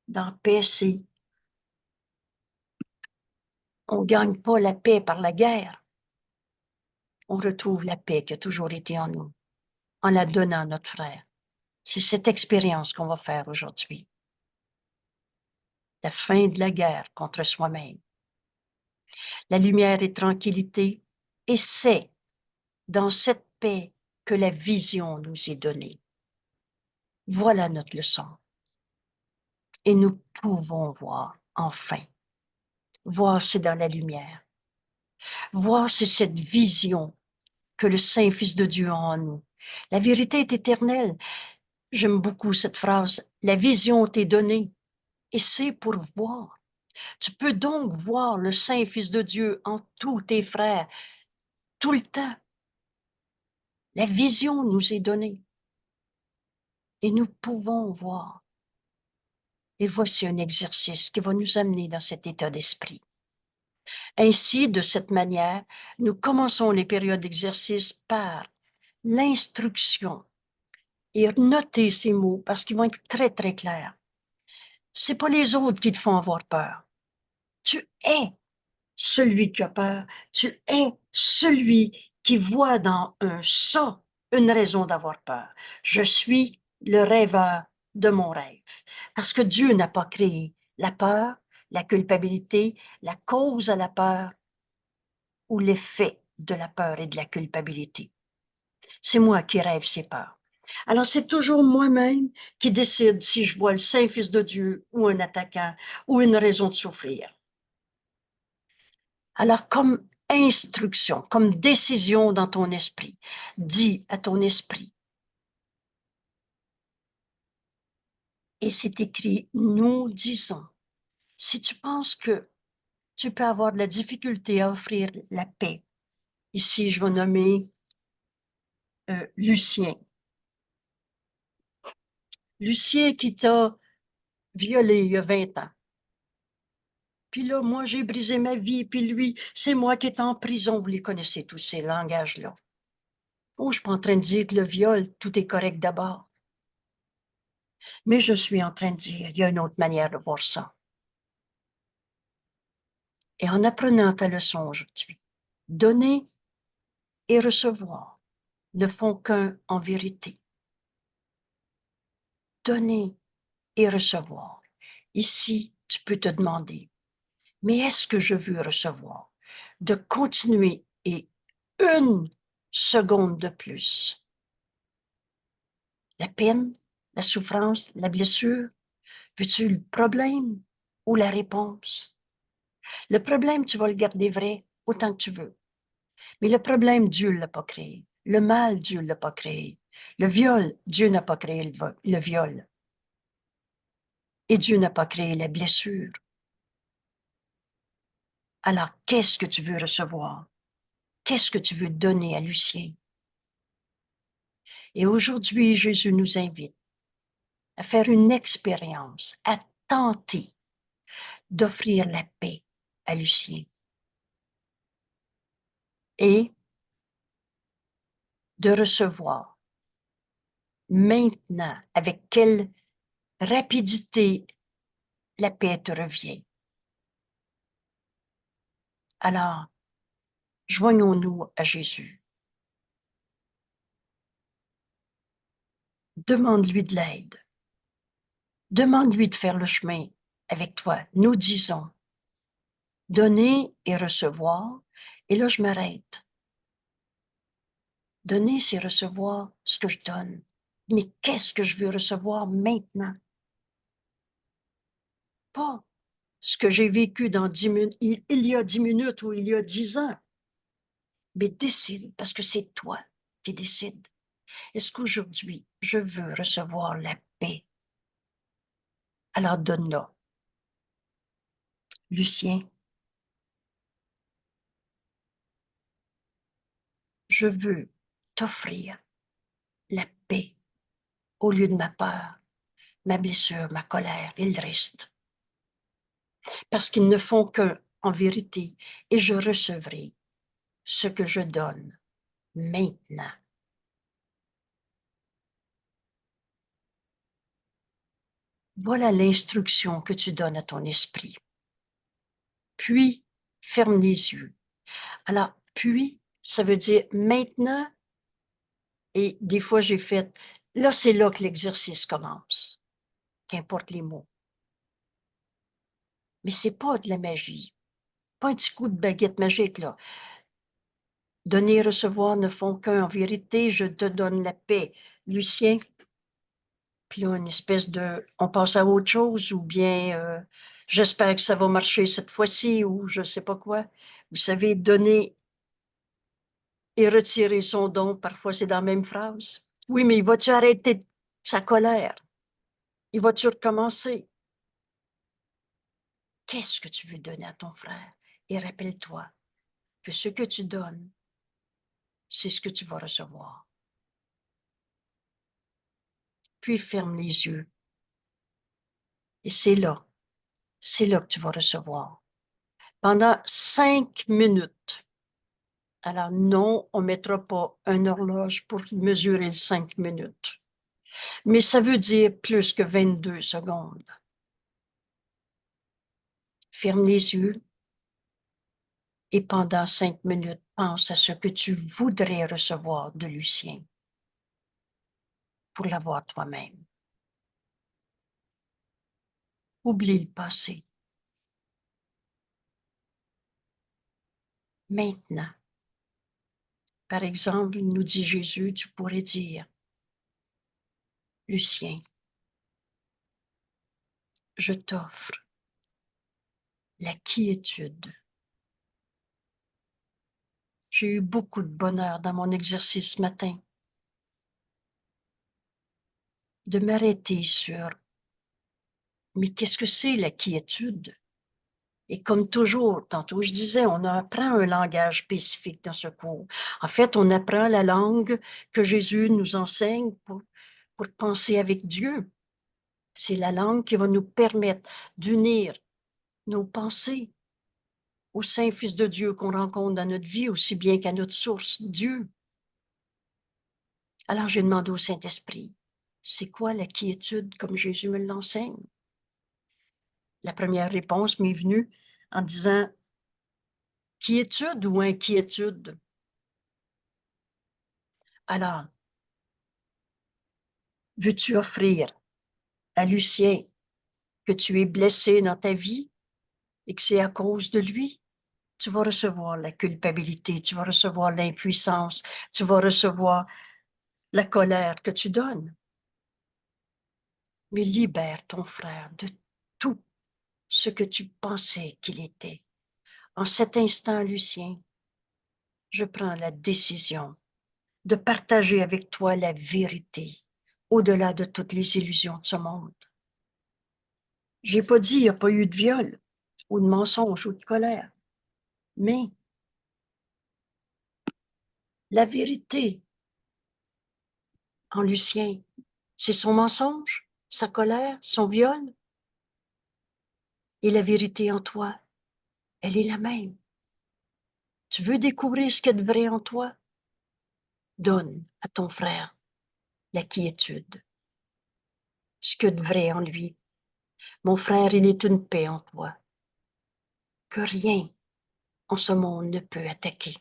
Dans paix, c'est on ne gagne pas la paix par la guerre. On retrouve la paix qui a toujours été en nous, en la donnant à notre frère. C'est cette expérience qu'on va faire aujourd'hui. La fin de la guerre contre soi-même. La lumière et tranquillité, et c'est dans cette paix que la vision nous est donnée. Voilà notre leçon. Et nous pouvons voir, enfin. Voir, c'est dans la lumière. Voir, c'est cette vision que le Saint-Fils de Dieu a en nous. La vérité est éternelle. J'aime beaucoup cette phrase. La vision t'est donnée et c'est pour voir. Tu peux donc voir le Saint-Fils de Dieu en tous tes frères, tout le temps. La vision nous est donnée et nous pouvons voir. Et voici un exercice qui va nous amener dans cet état d'esprit. Ainsi, de cette manière, nous commençons les périodes d'exercice par l'instruction. Et notez ces mots parce qu'ils vont être très, très clairs. C'est pas les autres qui te font avoir peur. Tu es celui qui a peur. Tu es celui qui voit dans ça une raison d'avoir peur. Je suis le rêveur de mon rêve. Parce que Dieu n'a pas créé la peur, la culpabilité, la cause à la peur ou l'effet de la peur et de la culpabilité. C'est moi qui rêve ces peurs. Alors, c'est toujours moi-même qui décide si je vois le Saint-Fils de Dieu ou un attaquant ou une raison de souffrir. Alors, comme instruction, comme décision dans ton esprit, dis à ton esprit, et c'est écrit, nous disons, si tu penses que tu peux avoir de la difficulté à offrir la paix, ici je vais nommer Lucien. Lucien qui t'a violé il y a 20 ans. Puis là, moi, j'ai brisé ma vie, puis lui, c'est moi qui est en prison. Vous les connaissez tous ces langages-là. Oh, je suis pas en train de dire que le viol, tout est correct d'abord. Mais je suis en train de dire, il y a une autre manière de voir ça. Et en apprenant ta leçon aujourd'hui, donner et recevoir ne font qu'un en vérité. Donner et recevoir. Ici, tu peux te demander, mais est-ce que je veux recevoir? De continuer et une seconde de plus. La peine, la souffrance, la blessure, veux-tu le problème ou la réponse? Le problème, tu vas le garder vrai autant que tu veux. Mais le problème, Dieu ne l'a pas créé. Le mal, Dieu ne l'a pas créé. Le viol, Dieu n'a pas créé le viol. Et Dieu n'a pas créé la blessure. Alors, qu'est-ce que tu veux recevoir? Qu'est-ce que tu veux donner à Lucien? Et aujourd'hui, Jésus nous invite à faire une expérience, à tenter d'offrir la paix à Lucien. Et de recevoir maintenant avec quelle rapidité la paix te revient. Alors, joignons-nous à Jésus. Demande-lui de l'aide. Demande-lui de faire le chemin avec toi. Nous disons, donner et recevoir. Et là, je m'arrête. Donner, c'est recevoir ce que je donne. Mais qu'est-ce que je veux recevoir maintenant? pas ce que j'ai vécu dans 10 minutes, il y a 10 minutes ou il y a 10 ans, mais décide, parce que c'est toi qui décides. Est-ce qu'aujourd'hui, je veux recevoir la paix? Alors donne-la. Lucien, je veux t'offrir la paix au lieu de ma peur, ma blessure, ma colère et le reste. Parce qu'ils ne font qu'un en vérité, et je recevrai ce que je donne maintenant. Voilà l'instruction que tu donnes à ton esprit. Puis, ferme les yeux. Alors, puis, ça veut dire maintenant, et des fois j'ai fait, là c'est là que l'exercice commence, qu'importe les mots. Mais c'est pas de la magie, pas un petit coup de baguette magique, là. Donner et recevoir ne font qu'un. En vérité, je te donne la paix. Lucien, puis là, une espèce de, on passe à autre chose, ou bien j'espère que ça va marcher cette fois-ci, ou je sais pas quoi. Vous savez, donner et retirer son don, parfois c'est dans la même phrase. Oui, mais il va-tu arrêter sa colère? Il va-tu recommencer? Qu'est-ce que tu veux donner à ton frère? Et rappelle-toi que ce que tu donnes, c'est ce que tu vas recevoir. Puis ferme les yeux. Et c'est là que tu vas recevoir. Pendant 5 minutes. Alors non, on ne mettra pas une horloge pour mesurer les 5 minutes. Mais ça veut dire plus que 22 secondes. Ferme les yeux et pendant 5 minutes, pense à ce que tu voudrais recevoir de Lucien pour l'avoir toi-même. Oublie le passé. Maintenant, par exemple, nous dit Jésus, tu pourrais dire, Lucien, je t'offre la quiétude. J'ai eu beaucoup de bonheur dans mon exercice ce matin de m'arrêter sur, mais qu'est-ce que c'est la quiétude? Et comme toujours, tantôt je disais, on apprend un langage spécifique dans ce cours. En fait, on apprend la langue que Jésus nous enseigne pour penser avec Dieu. C'est la langue qui va nous permettre d'unir nos pensées au Saint-Fils de Dieu qu'on rencontre dans notre vie, aussi bien qu'à notre source, Dieu. Alors j'ai demandé au Saint-Esprit, c'est quoi la quiétude comme Jésus me l'enseigne? La première réponse m'est venue en disant, quiétude ou inquiétude? Alors, veux-tu offrir à Lucien que tu es blessé dans ta vie et que c'est à cause de lui? Tu vas recevoir la culpabilité, tu vas recevoir l'impuissance, tu vas recevoir la colère que tu donnes. Mais libère ton frère de tout ce que tu pensais qu'il était. En cet instant, Lucien, je prends la décision de partager avec toi la vérité au-delà de toutes les illusions de ce monde. J'ai pas dit il n'y a pas eu de viol ou de mensonge ou de colère, mais la vérité en Lucien, c'est son mensonge, sa colère, son viol, et la vérité en toi, elle est la même. Tu veux découvrir ce qu'il y a de vrai en toi? Donne à ton frère la quiétude, ce qu'il y a de vrai en lui. Mon frère, il est une paix en toi, que rien en ce monde ne peut attaquer.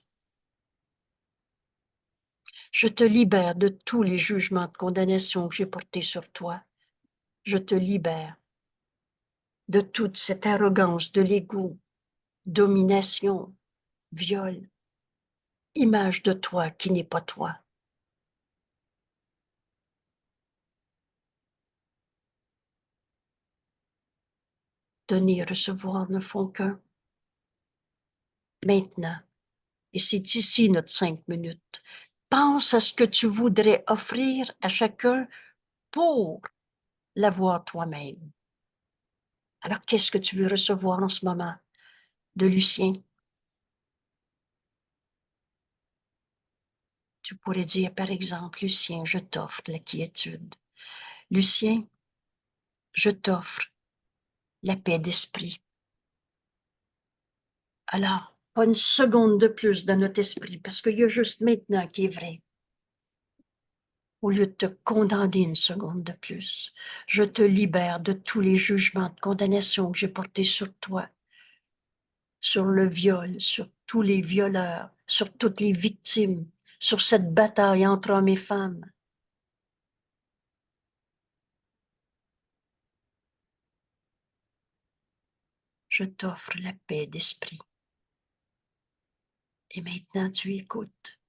Je te libère de tous les jugements de condamnation que j'ai portés sur toi. Je te libère de toute cette arrogance de l'ego, domination, viol, image de toi qui n'est pas toi. Donner et recevoir ne font qu'un. Maintenant, et c'est ici notre 5 minutes, pense à ce que tu voudrais offrir à chacun pour l'avoir toi-même. Alors, qu'est-ce que tu veux recevoir en ce moment de Lucien? Tu pourrais dire, par exemple, Lucien, je t'offre la quiétude. Lucien, je t'offre la paix d'esprit. Alors, pas une seconde de plus dans notre esprit, parce qu'il y a juste maintenant qui est vrai. Au lieu de te condamner une seconde de plus, je te libère de tous les jugements de condamnation que j'ai portés sur toi, sur le viol, sur tous les violeurs, sur toutes les victimes, sur cette bataille entre hommes et femmes. Je t'offre la paix d'esprit. Et maintenant, tu écoutes.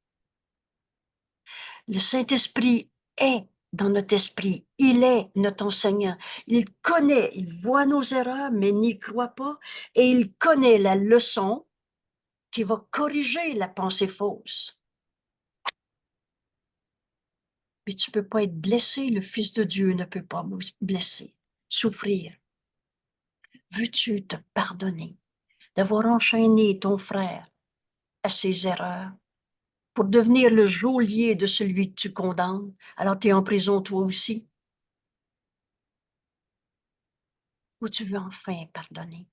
Le Saint-Esprit est dans notre esprit. Il est notre enseignant. Il connaît, il voit nos erreurs, mais n'y croit pas. Et il connaît la leçon qui va corriger la pensée fausse. Mais tu ne peux pas être blessé. Le Fils de Dieu ne peut pas blesser, souffrir. Veux-tu te pardonner d'avoir enchaîné ton frère à ses erreurs pour devenir le geôlier de celui que tu condamnes? Alors tu es en prison toi aussi. Ou tu veux enfin pardonner?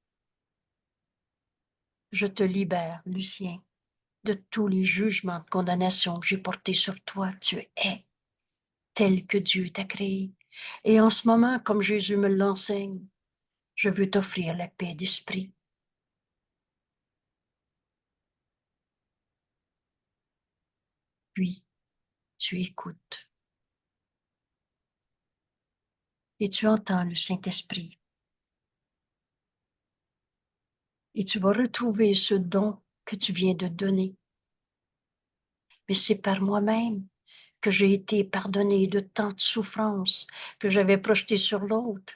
Je te libère, Lucien, de tous les jugements de condamnation que j'ai portés sur toi. Tu es tel que Dieu t'a créé. Et en ce moment, comme Jésus me l'enseigne, je veux t'offrir la paix d'esprit. Puis, tu écoutes et tu entends le Saint-Esprit. Et tu vas retrouver ce don que tu viens de donner. Mais c'est par moi-même que j'ai été pardonné de tant de souffrances que j'avais projetées sur l'autre,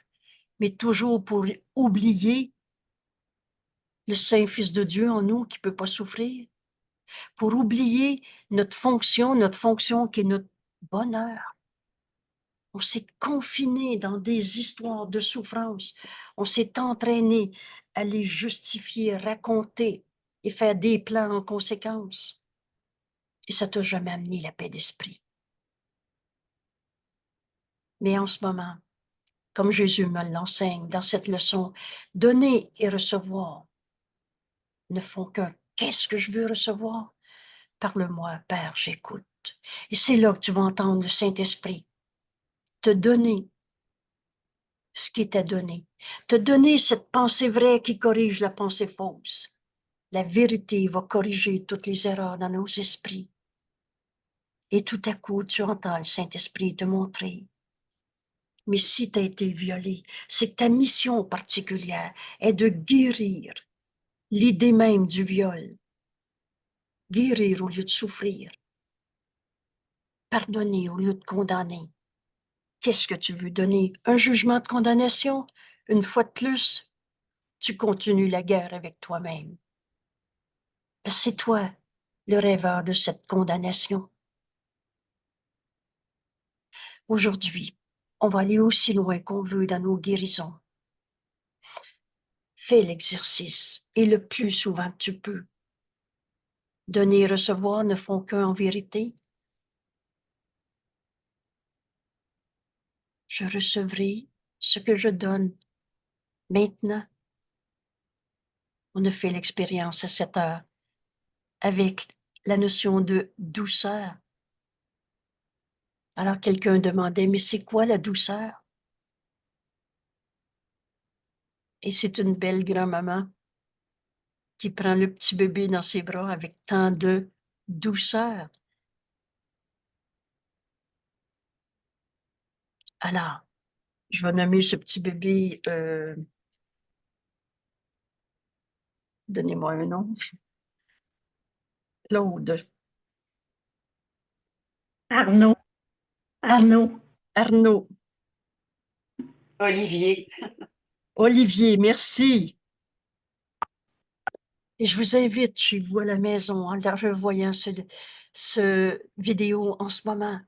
mais toujours pour oublier le Saint-Fils de Dieu en nous qui ne peut pas souffrir, pour oublier notre fonction qui est notre bonheur. On s'est confiné dans des histoires de souffrance. On s'est entraîné à les justifier, raconter et faire des plans en conséquence. Et ça t'a jamais amené la paix d'esprit. Mais en ce moment, comme Jésus me l'enseigne dans cette leçon, donner et recevoir ne font qu'un. Qu'est-ce que je veux recevoir? Parle-moi, Père, j'écoute. Et c'est là que tu vas entendre le Saint-Esprit te donner ce qui t'a donné, te donner cette pensée vraie qui corrige la pensée fausse. La vérité va corriger toutes les erreurs dans nos esprits. Et tout à coup, tu entends le Saint-Esprit te montrer. Mais si tu as été violé, c'est que ta mission particulière est de guérir l'idée même du viol. Guérir au lieu de souffrir. Pardonner au lieu de condamner. Qu'est-ce que tu veux donner? Un jugement de condamnation? Une fois de plus, tu continues la guerre avec toi-même. C'est toi le rêveur de cette condamnation. Aujourd'hui, on va aller aussi loin qu'on veut dans nos guérisons. Fais l'exercice et le plus souvent que tu peux. Donner et recevoir ne font qu'un en vérité. Je recevrai ce que je donne. Maintenant, on a fait l'expérience à cette heure avec la notion de douceur. Alors quelqu'un demandait, mais c'est quoi la douceur? Et c'est une belle grand-maman qui prend le petit bébé dans ses bras avec tant de douceur. Alors, je vais nommer ce petit bébé, donnez-moi un nom, Claude. Arnaud, Ar- Arnaud, Arnaud. Olivier. Olivier, merci. Et je vous invite chez vous à la maison, en revoyant ce vidéo en ce moment.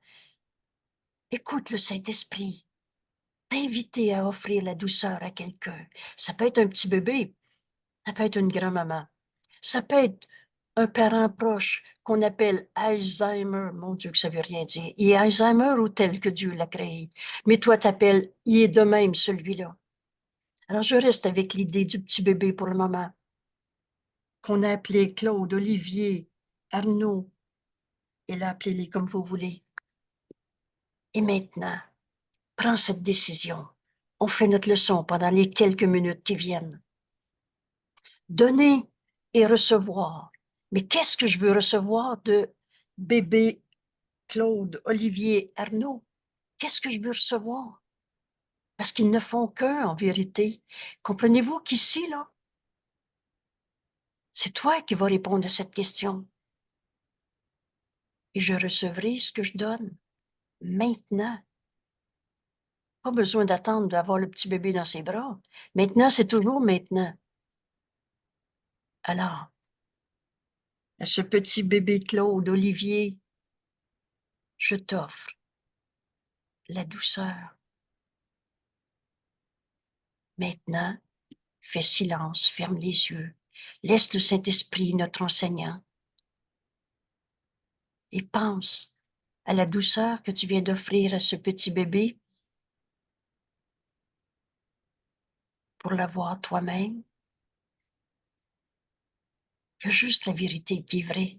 Écoute le Saint-Esprit. T'inviter à offrir la douceur à quelqu'un. Ça peut être un petit bébé, ça peut être une grand-maman, ça peut être un parent proche qu'on appelle Alzheimer. Mon Dieu, que ça veut rien dire. Il est Alzheimer ou tel que Dieu l'a créé. Mais toi, t'appelles, il est de même celui-là. Alors, je reste avec l'idée du petit bébé pour le moment, qu'on a appelé Claude, Olivier, Arnaud, et là, appelez-les comme vous voulez. Et maintenant, prends cette décision. On fait notre leçon pendant les quelques minutes qui viennent. Donner et recevoir. Mais qu'est-ce que je veux recevoir de bébé Claude, Olivier, Arnaud? Qu'est-ce que je veux recevoir? Parce qu'ils ne font qu'un, en vérité. Comprenez-vous qu'ici, là, c'est toi qui vas répondre à cette question. Et je recevrai ce que je donne maintenant. Pas besoin d'attendre d'avoir le petit bébé dans ses bras. Maintenant, c'est toujours maintenant. Alors, à ce petit bébé Claude, Olivier, je t'offre la douceur. Maintenant, fais silence, ferme les yeux, laisse le Saint-Esprit, notre enseignant, et pense à la douceur que tu viens d'offrir à ce petit bébé pour l'avoir toi-même. Il y a juste la vérité qui est vraie.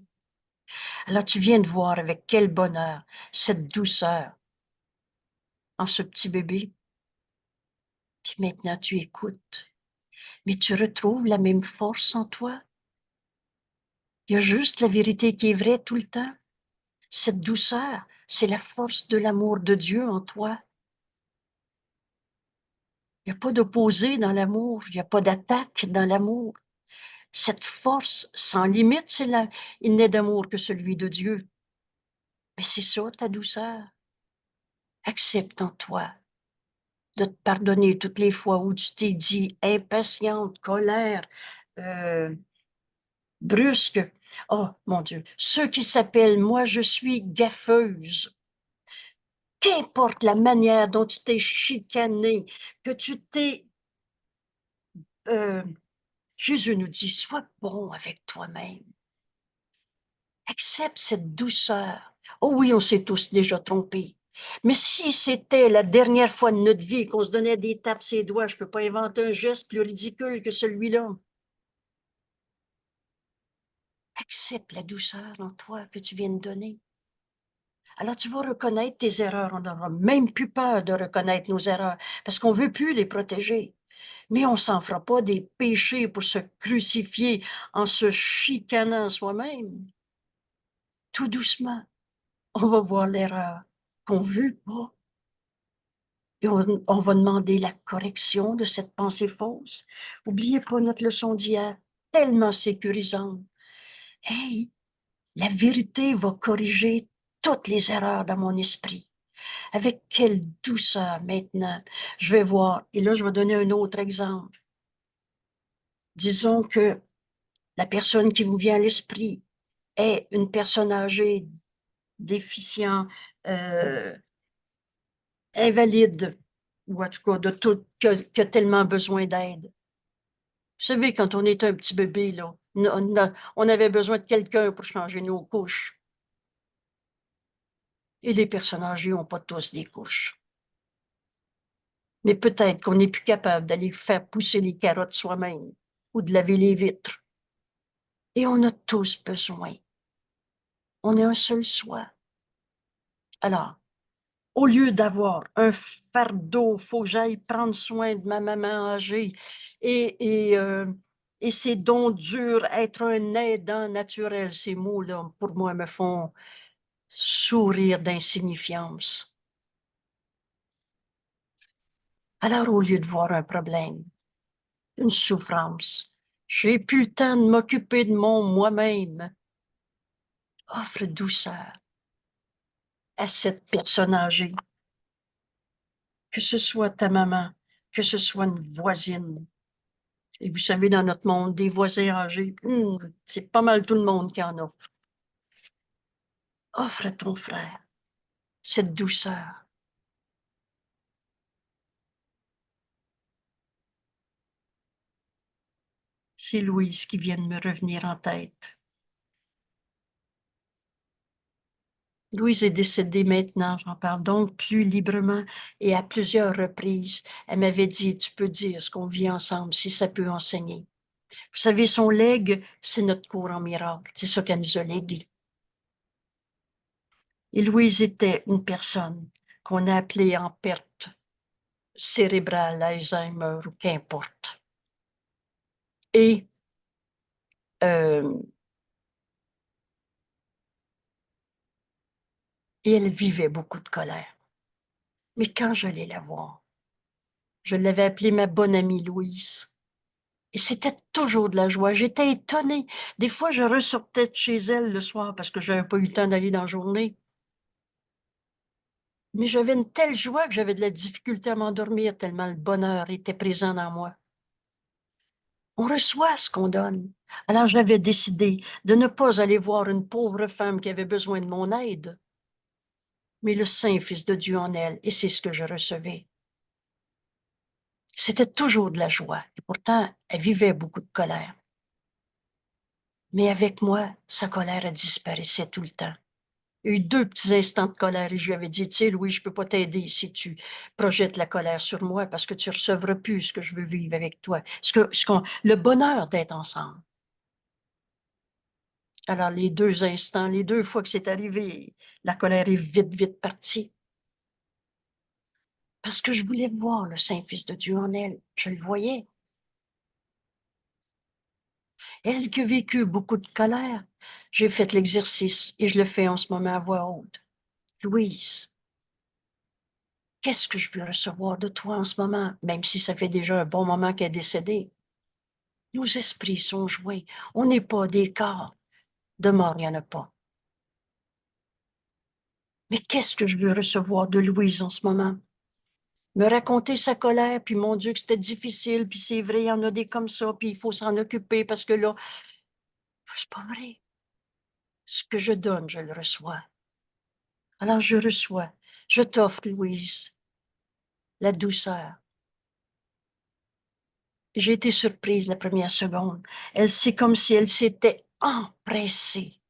Alors tu viens de voir avec quel bonheur cette douceur en ce petit bébé. Puis maintenant tu écoutes, mais tu retrouves la même force en toi. Il y a juste la vérité qui est vraie tout le temps. Cette douceur, c'est la force de l'amour de Dieu en toi. Il n'y a pas d'opposé dans l'amour, il n'y a pas d'attaque dans l'amour. Cette force sans limite, c'est là, il n'est d'amour que celui de Dieu. Mais c'est ça, ta douceur. Accepte en toi de te pardonner toutes les fois où tu t'es dit impatiente, colère, euh, brusque. Oh, mon Dieu, ceux qui s'appellent moi, je suis gaffeuse. Qu'importe la manière dont tu t'es chicané, que tu t'es... euh, Jésus nous dit, sois bon avec toi-même. Accepte cette douceur. Oh oui, on s'est tous déjà trompés. Mais si c'était la dernière fois de notre vie qu'on se donnait des tapes ses doigts, je ne peux pas inventer un geste plus ridicule que celui-là. Accepte la douceur en toi que tu viens de donner. Alors tu vas reconnaître tes erreurs. On n'aura même plus peur de reconnaître nos erreurs parce qu'on ne veut plus les protéger. Mais on ne s'en fera pas des péchés pour se crucifier en se chicanant soi-même. Tout doucement, on va voir l'erreur qu'on ne veut pas. Et on va demander la correction de cette pensée fausse. N'oubliez pas notre leçon d'hier, tellement sécurisante. Hey, la vérité va corriger toutes les erreurs dans mon esprit. Avec quelle douceur maintenant. Je vais voir. Et là, je vais donner un autre exemple. Disons que la personne qui vous vient à l'esprit est une personne âgée, déficient, euh, invalide, ou en tout cas de tout, qui a tellement besoin d'aide. Vous savez, quand on était un petit bébé, là, on avait besoin de quelqu'un pour changer nos couches. Et les personnes âgées n'ont pas tous des couches. Mais peut-être qu'on n'est plus capable d'aller faire pousser les carottes soi-même ou de laver les vitres. Et on a tous besoin. On est un seul soi. Alors, au lieu d'avoir un fardeau, faut que j'aille prendre soin de ma maman âgée et c'est donc dur être un aidant naturel. Ces mots-là, pour moi, me font sourire d'insignifiance. Alors, au lieu de voir un problème, une souffrance, j'ai plus le temps de m'occuper de mon moi-même. Offre douceur à cette personne âgée, que ce soit ta maman que ce soit une voisine. Et vous savez, dans notre monde, des voisins âgés, c'est pas mal tout le monde qui en a. Offre à ton frère cette douceur. C'est Louise qui vient de me revenir en tête. Louise est décédée maintenant, j'en parle donc plus librement et à plusieurs reprises. Elle m'avait dit, tu peux dire ce qu'on vit ensemble, si ça peut enseigner. Vous savez, son legs, c'est notre cours en miracle. C'est ça qu'elle nous a légué. Et Louise était une personne qu'on a appelée en perte cérébrale, Alzheimer ou qu'importe. Et elle vivait beaucoup de colère. Mais quand j'allais la voir, je l'avais appelée ma bonne amie Louise. Et c'était toujours de la joie. J'étais étonnée. Des fois, je ressortais de chez elle le soir parce que je n'avais pas eu le temps d'aller dans la journée. Mais j'avais une telle joie que j'avais de la difficulté à m'endormir tellement le bonheur était présent dans moi. On reçoit ce qu'on donne. Alors j'avais décidé de ne pas aller voir une pauvre femme qui avait besoin de mon aide, mais le Saint Fils de Dieu en elle, et c'est ce que je recevais. C'était toujours de la joie, et pourtant, elle vivait beaucoup de colère. Mais avec moi, sa colère, elle disparaissait tout le temps. Il y a eu 2 petits instants de colère et je lui avais dit, tu sais, Louis, je peux pas t'aider si tu projettes la colère sur moi parce que tu recevras plus ce que je veux vivre avec toi, le bonheur d'être ensemble. Alors, les 2 instants, les 2 fois que c'est arrivé, la colère est vite, vite partie. Parce que je voulais voir le Saint-Fils de Dieu en elle. Je le voyais. Elle qui a vécu beaucoup de colère, j'ai fait l'exercice et je le fais en ce moment à voix haute. Louise, qu'est-ce que je veux recevoir de toi en ce moment, même si ça fait déjà un bon moment qu'elle est décédée? Nos esprits sont joints. On n'est pas des corps. De mort, il n'y en a pas. Mais qu'est-ce que je veux recevoir de Louise en ce moment? Me raconter sa colère, puis mon Dieu, que c'était difficile, puis c'est vrai, il y en a des comme ça, puis il faut s'en occuper parce que là, c'est pas vrai. Ce que je donne, je le reçois. Alors je reçois. Je t'offre, Louise, la douceur. J'ai été surprise la première seconde. C'est comme si elle s'était empressée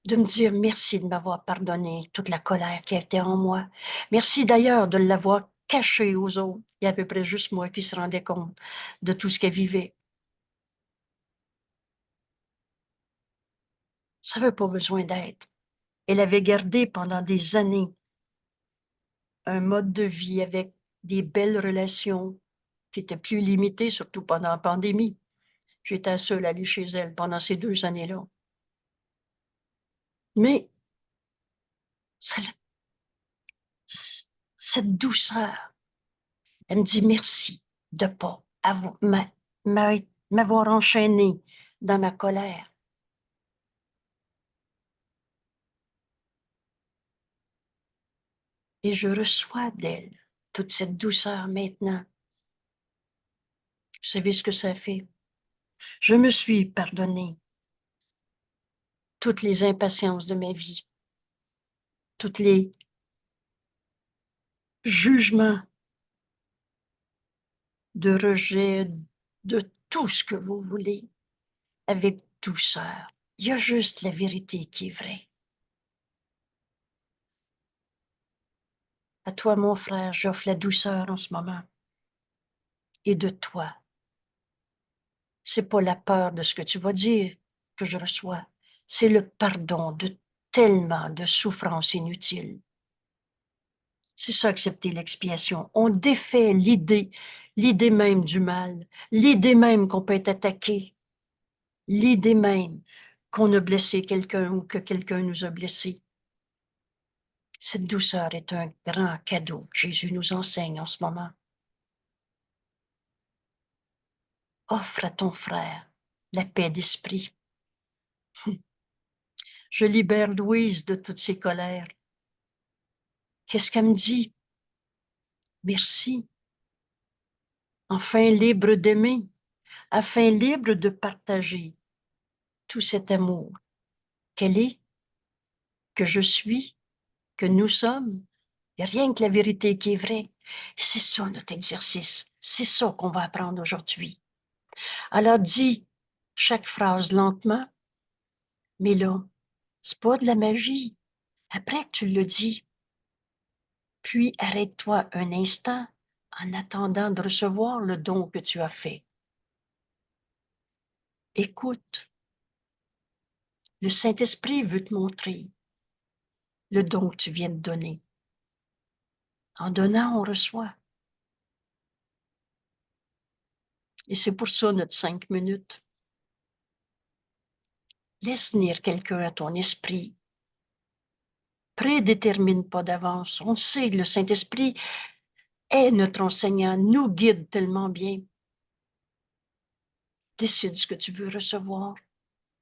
de me dire merci de m'avoir pardonné toute la colère qui était en moi. Merci d'ailleurs de l'avoir cachée aux autres. Il y a à peu près juste moi qui se rendais compte de tout ce qu'elle vivait. Ça n'avait pas besoin d'aide. Elle avait gardé pendant des années un mode de vie avec des belles relations qui étaient plus limitées, surtout pendant la pandémie. J'étais seule à aller chez elle pendant ces 2 années-là. Mais ça, cette douceur, elle me dit merci de pas m'avoir enchaîné dans ma colère. Et je reçois d'elle toute cette douceur maintenant. Vous savez ce que ça fait? Je me suis pardonné toutes les impatiences de ma vie, tous les jugements de rejet, de tout ce que vous voulez, avec douceur. Il y a juste la vérité qui est vraie. À toi, mon frère, j'offre la douceur en ce moment. Et de toi. C'est pas la peur de ce que tu vas dire que je reçois. C'est le pardon de tellement de souffrances inutiles. C'est ça, accepter l'expiation. On défait l'idée même du mal, l'idée même qu'on peut être attaqué, l'idée même qu'on a blessé quelqu'un ou que quelqu'un nous a blessés. Cette douceur est un grand cadeau que Jésus nous enseigne en ce moment. Offre à ton frère la paix d'esprit. Je libère Louise de toutes ses colères. Qu'est-ce qu'elle me dit? Merci. enfin libre d'aimer, afin libre de partager tout cet amour qu'elle est, que je suis, que nous sommes. Il n'y a rien que la vérité qui est vraie. C'est ça notre exercice. C'est ça qu'on va apprendre aujourd'hui. Alors dis chaque phrase lentement, mais là, c'est pas de la magie. Après que tu le dis, puis arrête-toi un instant en attendant de recevoir le don que tu as fait. Écoute, le Saint-Esprit veut te montrer le don que tu viens de donner. En donnant, on reçoit. Et c'est pour ça notre 5 minutes. Laisse venir quelqu'un à ton esprit. Prédétermine pas d'avance. On sait que le Saint-Esprit est notre enseignant, nous guide tellement bien. Décide ce que tu veux recevoir.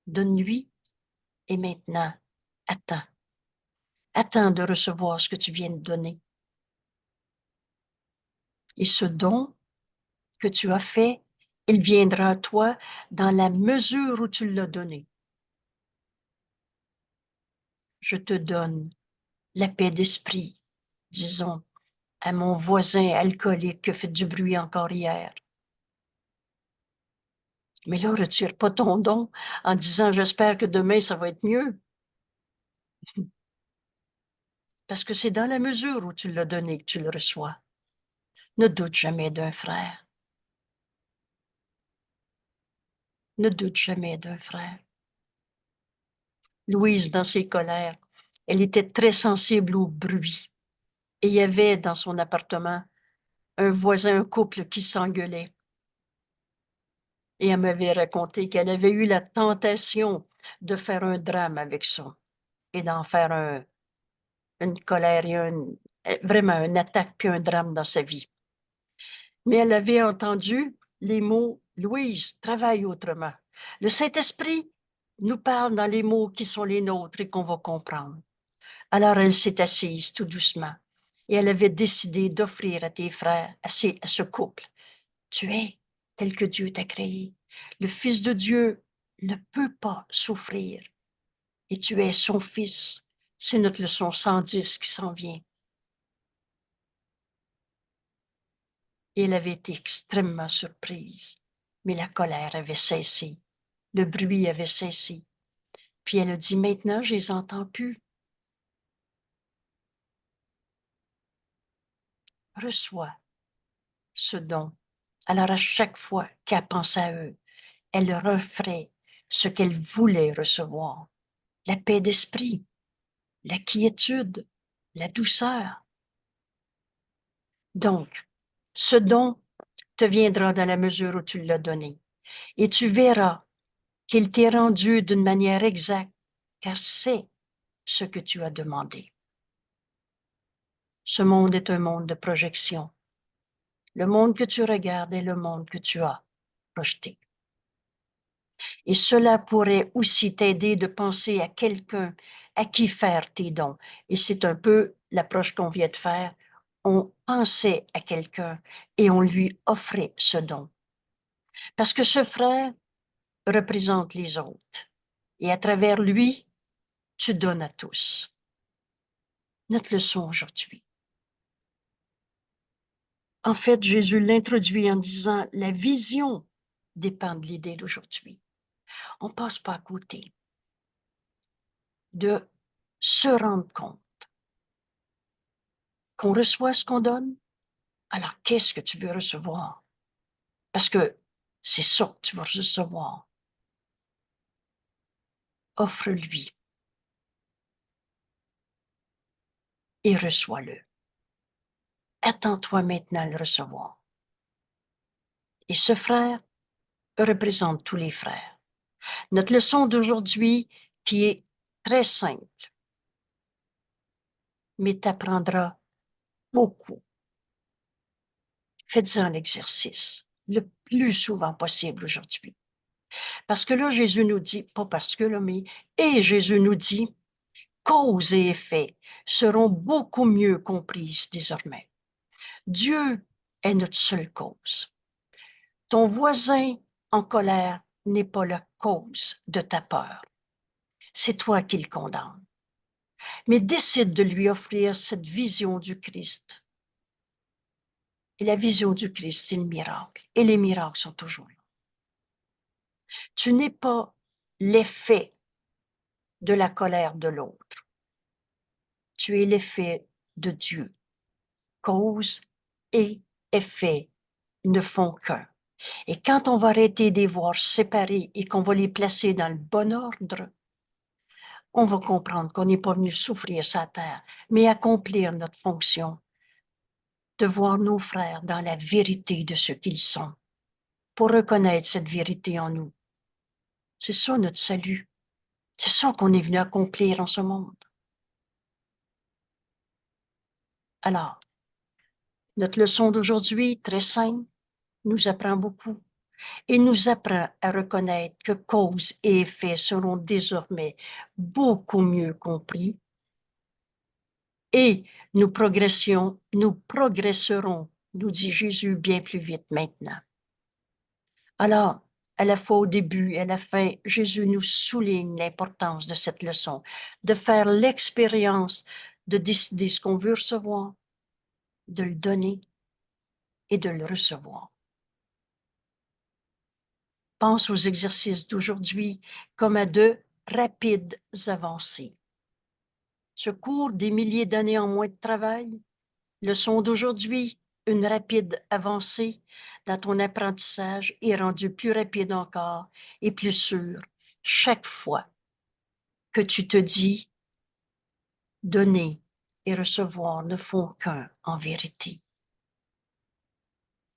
Donne-lui et maintenant, attends. Attends de recevoir ce que tu viens de donner. Et ce don que tu as fait, il viendra à toi dans la mesure où tu l'as donné. Je te donne la paix d'esprit, disons, à mon voisin alcoolique qui a fait du bruit encore hier. Mais là, retire pas ton don en disant j'espère que demain ça va être mieux. Parce que c'est dans la mesure où tu l'as donné que tu le reçois. Ne doute jamais d'un frère. Ne doute jamais d'un frère. Louise, dans ses colères, elle était très sensible au bruit. Et il y avait dans son appartement un voisin, un couple qui s'engueulait. Et elle m'avait raconté qu'elle avait eu la tentation de faire un drame avec ça et d'en faire une colère et vraiment une attaque puis un drame dans sa vie. Mais elle avait entendu les mots « Louise, travaille autrement ». Le Saint-Esprit nous parle dans les mots qui sont les nôtres et qu'on va comprendre. Alors elle s'est assise tout doucement et elle avait décidé d'offrir à tes frères, à ce couple, tu es tel que Dieu t'a créé. Le Fils de Dieu ne peut pas souffrir et tu es son fils. C'est notre leçon 110 qui s'en vient. Et elle avait été extrêmement surprise, mais la colère avait cessé, le bruit avait cessé. Puis elle a dit, maintenant, je les entends plus. Reçois ce don. Alors à chaque fois qu'elle pense à eux, elle referait ce qu'elle voulait recevoir. La paix d'esprit, la quiétude, la douceur. Donc, ce don te viendra dans la mesure où tu l'as donné. Et tu verras qu'il t'est rendu d'une manière exacte, car c'est ce que tu as demandé. Ce monde est un monde de projection. Le monde que tu regardes est le monde que tu as projeté. Et cela pourrait aussi t'aider de penser à quelqu'un à qui faire tes dons. Et c'est un peu l'approche qu'on vient de faire. On pensait à quelqu'un et on lui offrait ce don. Parce que ce frère représente les autres. Et à travers lui, tu donnes à tous. Notre leçon aujourd'hui. En fait, Jésus l'introduit en disant la vision dépend de l'idée d'aujourd'hui. On ne passe pas à côté de se rendre compte qu'on reçoit ce qu'on donne. Alors, qu'est-ce que tu veux recevoir? Parce que c'est ça que tu vas recevoir. Offre-lui et reçois-le. Attends-toi maintenant à le recevoir. Et ce frère représente tous les frères. Notre leçon d'aujourd'hui, qui est très simple, mais t'apprendras beaucoup. Faites-en l'exercice le plus souvent possible aujourd'hui. Parce que là, Jésus nous dit, pas parce que là, mais, et Jésus nous dit, cause et effet seront beaucoup mieux comprises désormais. Dieu est notre seule cause. Ton voisin en colère n'est pas la cause de ta peur. C'est toi qui le condamnes. Mais décide de lui offrir cette vision du Christ. Et la vision du Christ, c'est le miracle. Et les miracles sont toujours là. Tu n'es pas l'effet de la colère de l'autre. Tu es l'effet de Dieu. Cause et effet ne font qu'un. Et quand on va arrêter de les voir séparés et qu'on va les placer dans le bon ordre, on va comprendre qu'on n'est pas venu souffrir sa terre, mais accomplir notre fonction de voir nos frères dans la vérité de ce qu'ils sont, pour reconnaître cette vérité en nous. C'est ça notre salut. C'est ça qu'on est venu accomplir en ce monde. Alors, notre leçon d'aujourd'hui, très simple, nous apprend beaucoup et nous apprend à reconnaître que cause et effet seront désormais beaucoup mieux compris et nous progresserons, nous dit Jésus, bien plus vite maintenant. Alors, à la fois au début et à la fin, Jésus nous souligne l'importance de cette leçon, de faire l'expérience de décider ce qu'on veut recevoir, de le donner et de le recevoir. Pense aux exercices d'aujourd'hui comme à de rapides avancées. Ce cours des milliers d'années en moins de travail, leçon d'aujourd'hui, une rapide avancée dans ton apprentissage est rendue plus rapide encore et plus sûre chaque fois que tu te dis donner et recevoir ne font qu'un en vérité.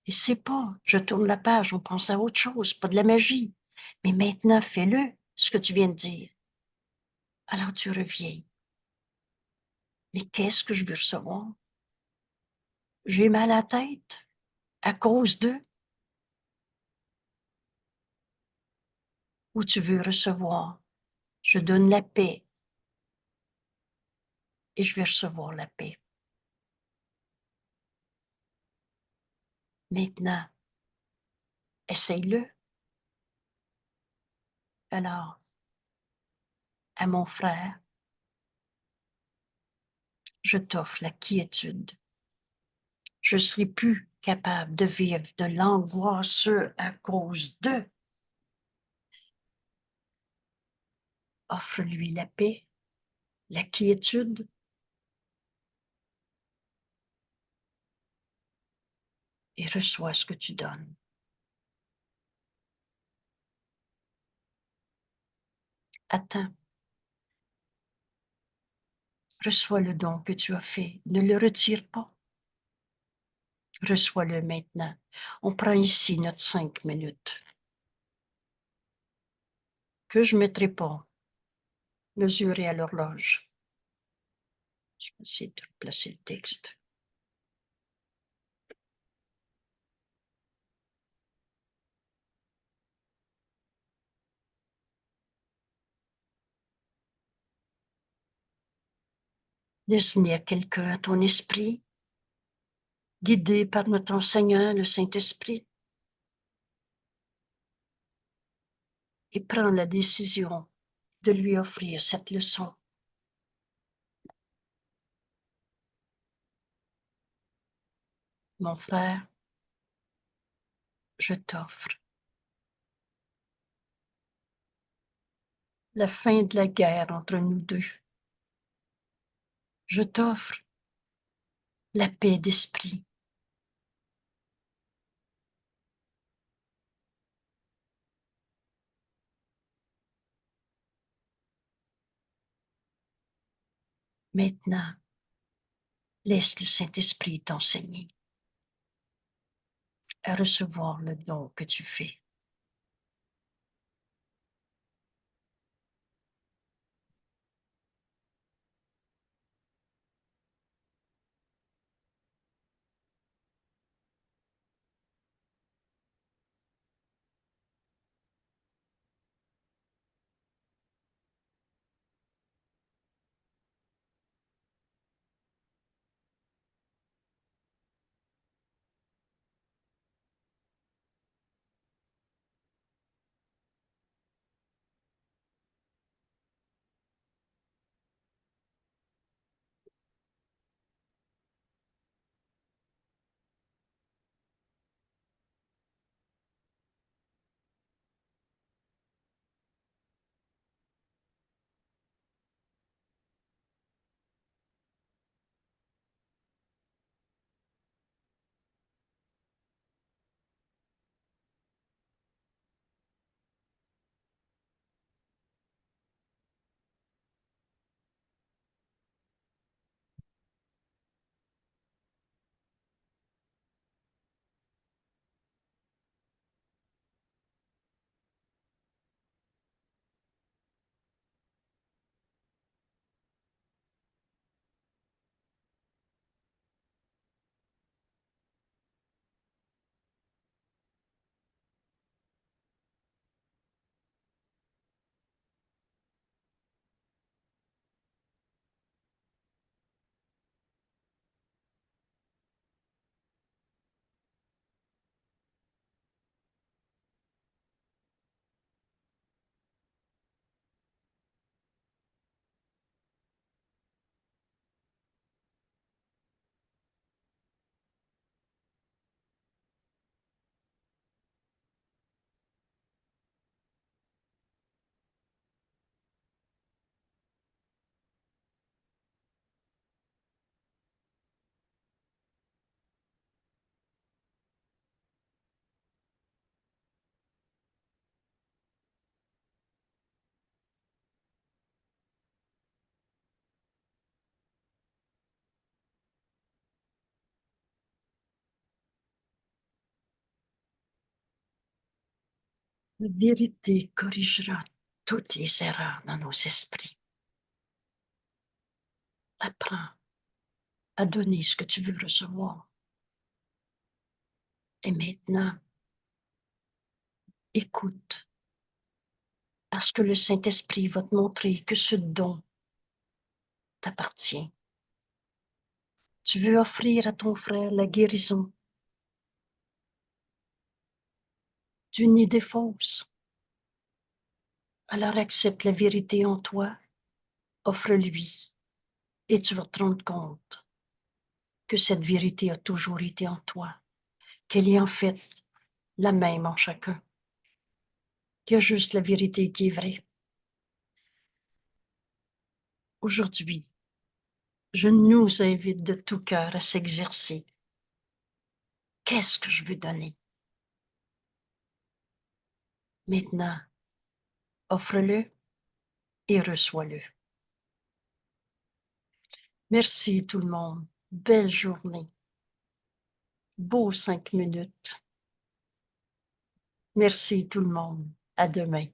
Et c'est pas, je tourne la page, on pense à autre chose, pas de la magie. Mais maintenant, fais-le, ce que tu viens de dire. Alors tu reviens. Mais qu'est-ce que je veux recevoir? J'ai mal à la tête à cause d'eux. Ou tu veux recevoir? Je donne la paix et je vais recevoir la paix. Maintenant, essaye-le. Alors, à mon frère, je t'offre la quiétude. Je serai plus capable de vivre de l'angoisse à cause d'eux. Offre-lui la paix, la quiétude et reçois ce que tu donnes. Attends. Reçois le don que tu as fait. Ne le retire pas. Reçois-le maintenant. On prend ici notre 5 minutes que je ne mettrai pas mesuré à l'horloge. Je vais essayer de placer le texte. Laisse venir quelqu'un à ton esprit, guidé par notre enseignant, le Saint-Esprit, et prends la décision de lui offrir cette leçon. Mon frère, je t'offre la fin de la guerre entre nous deux. Je t'offre la paix d'esprit. Maintenant, laisse le Saint-Esprit t'enseigner à recevoir le don que tu fais. La vérité corrigera toutes les erreurs dans nos esprits. Apprends à donner ce que tu veux recevoir. Et maintenant, écoute, parce que le Saint-Esprit va te montrer que ce don t'appartient. Tu veux offrir à ton frère la guérison d'une idée fausse. Alors accepte la vérité en toi, offre-lui, et tu vas te rendre compte que cette vérité a toujours été en toi, qu'elle est en fait la même en chacun. Il y a juste la vérité qui est vraie. Aujourd'hui, je nous invite de tout cœur à s'exercer. Qu'est-ce que je veux donner? Maintenant, offre-le et reçois-le. Merci tout le monde. Belle journée. Beaux 5 minutes. Merci tout le monde. À demain.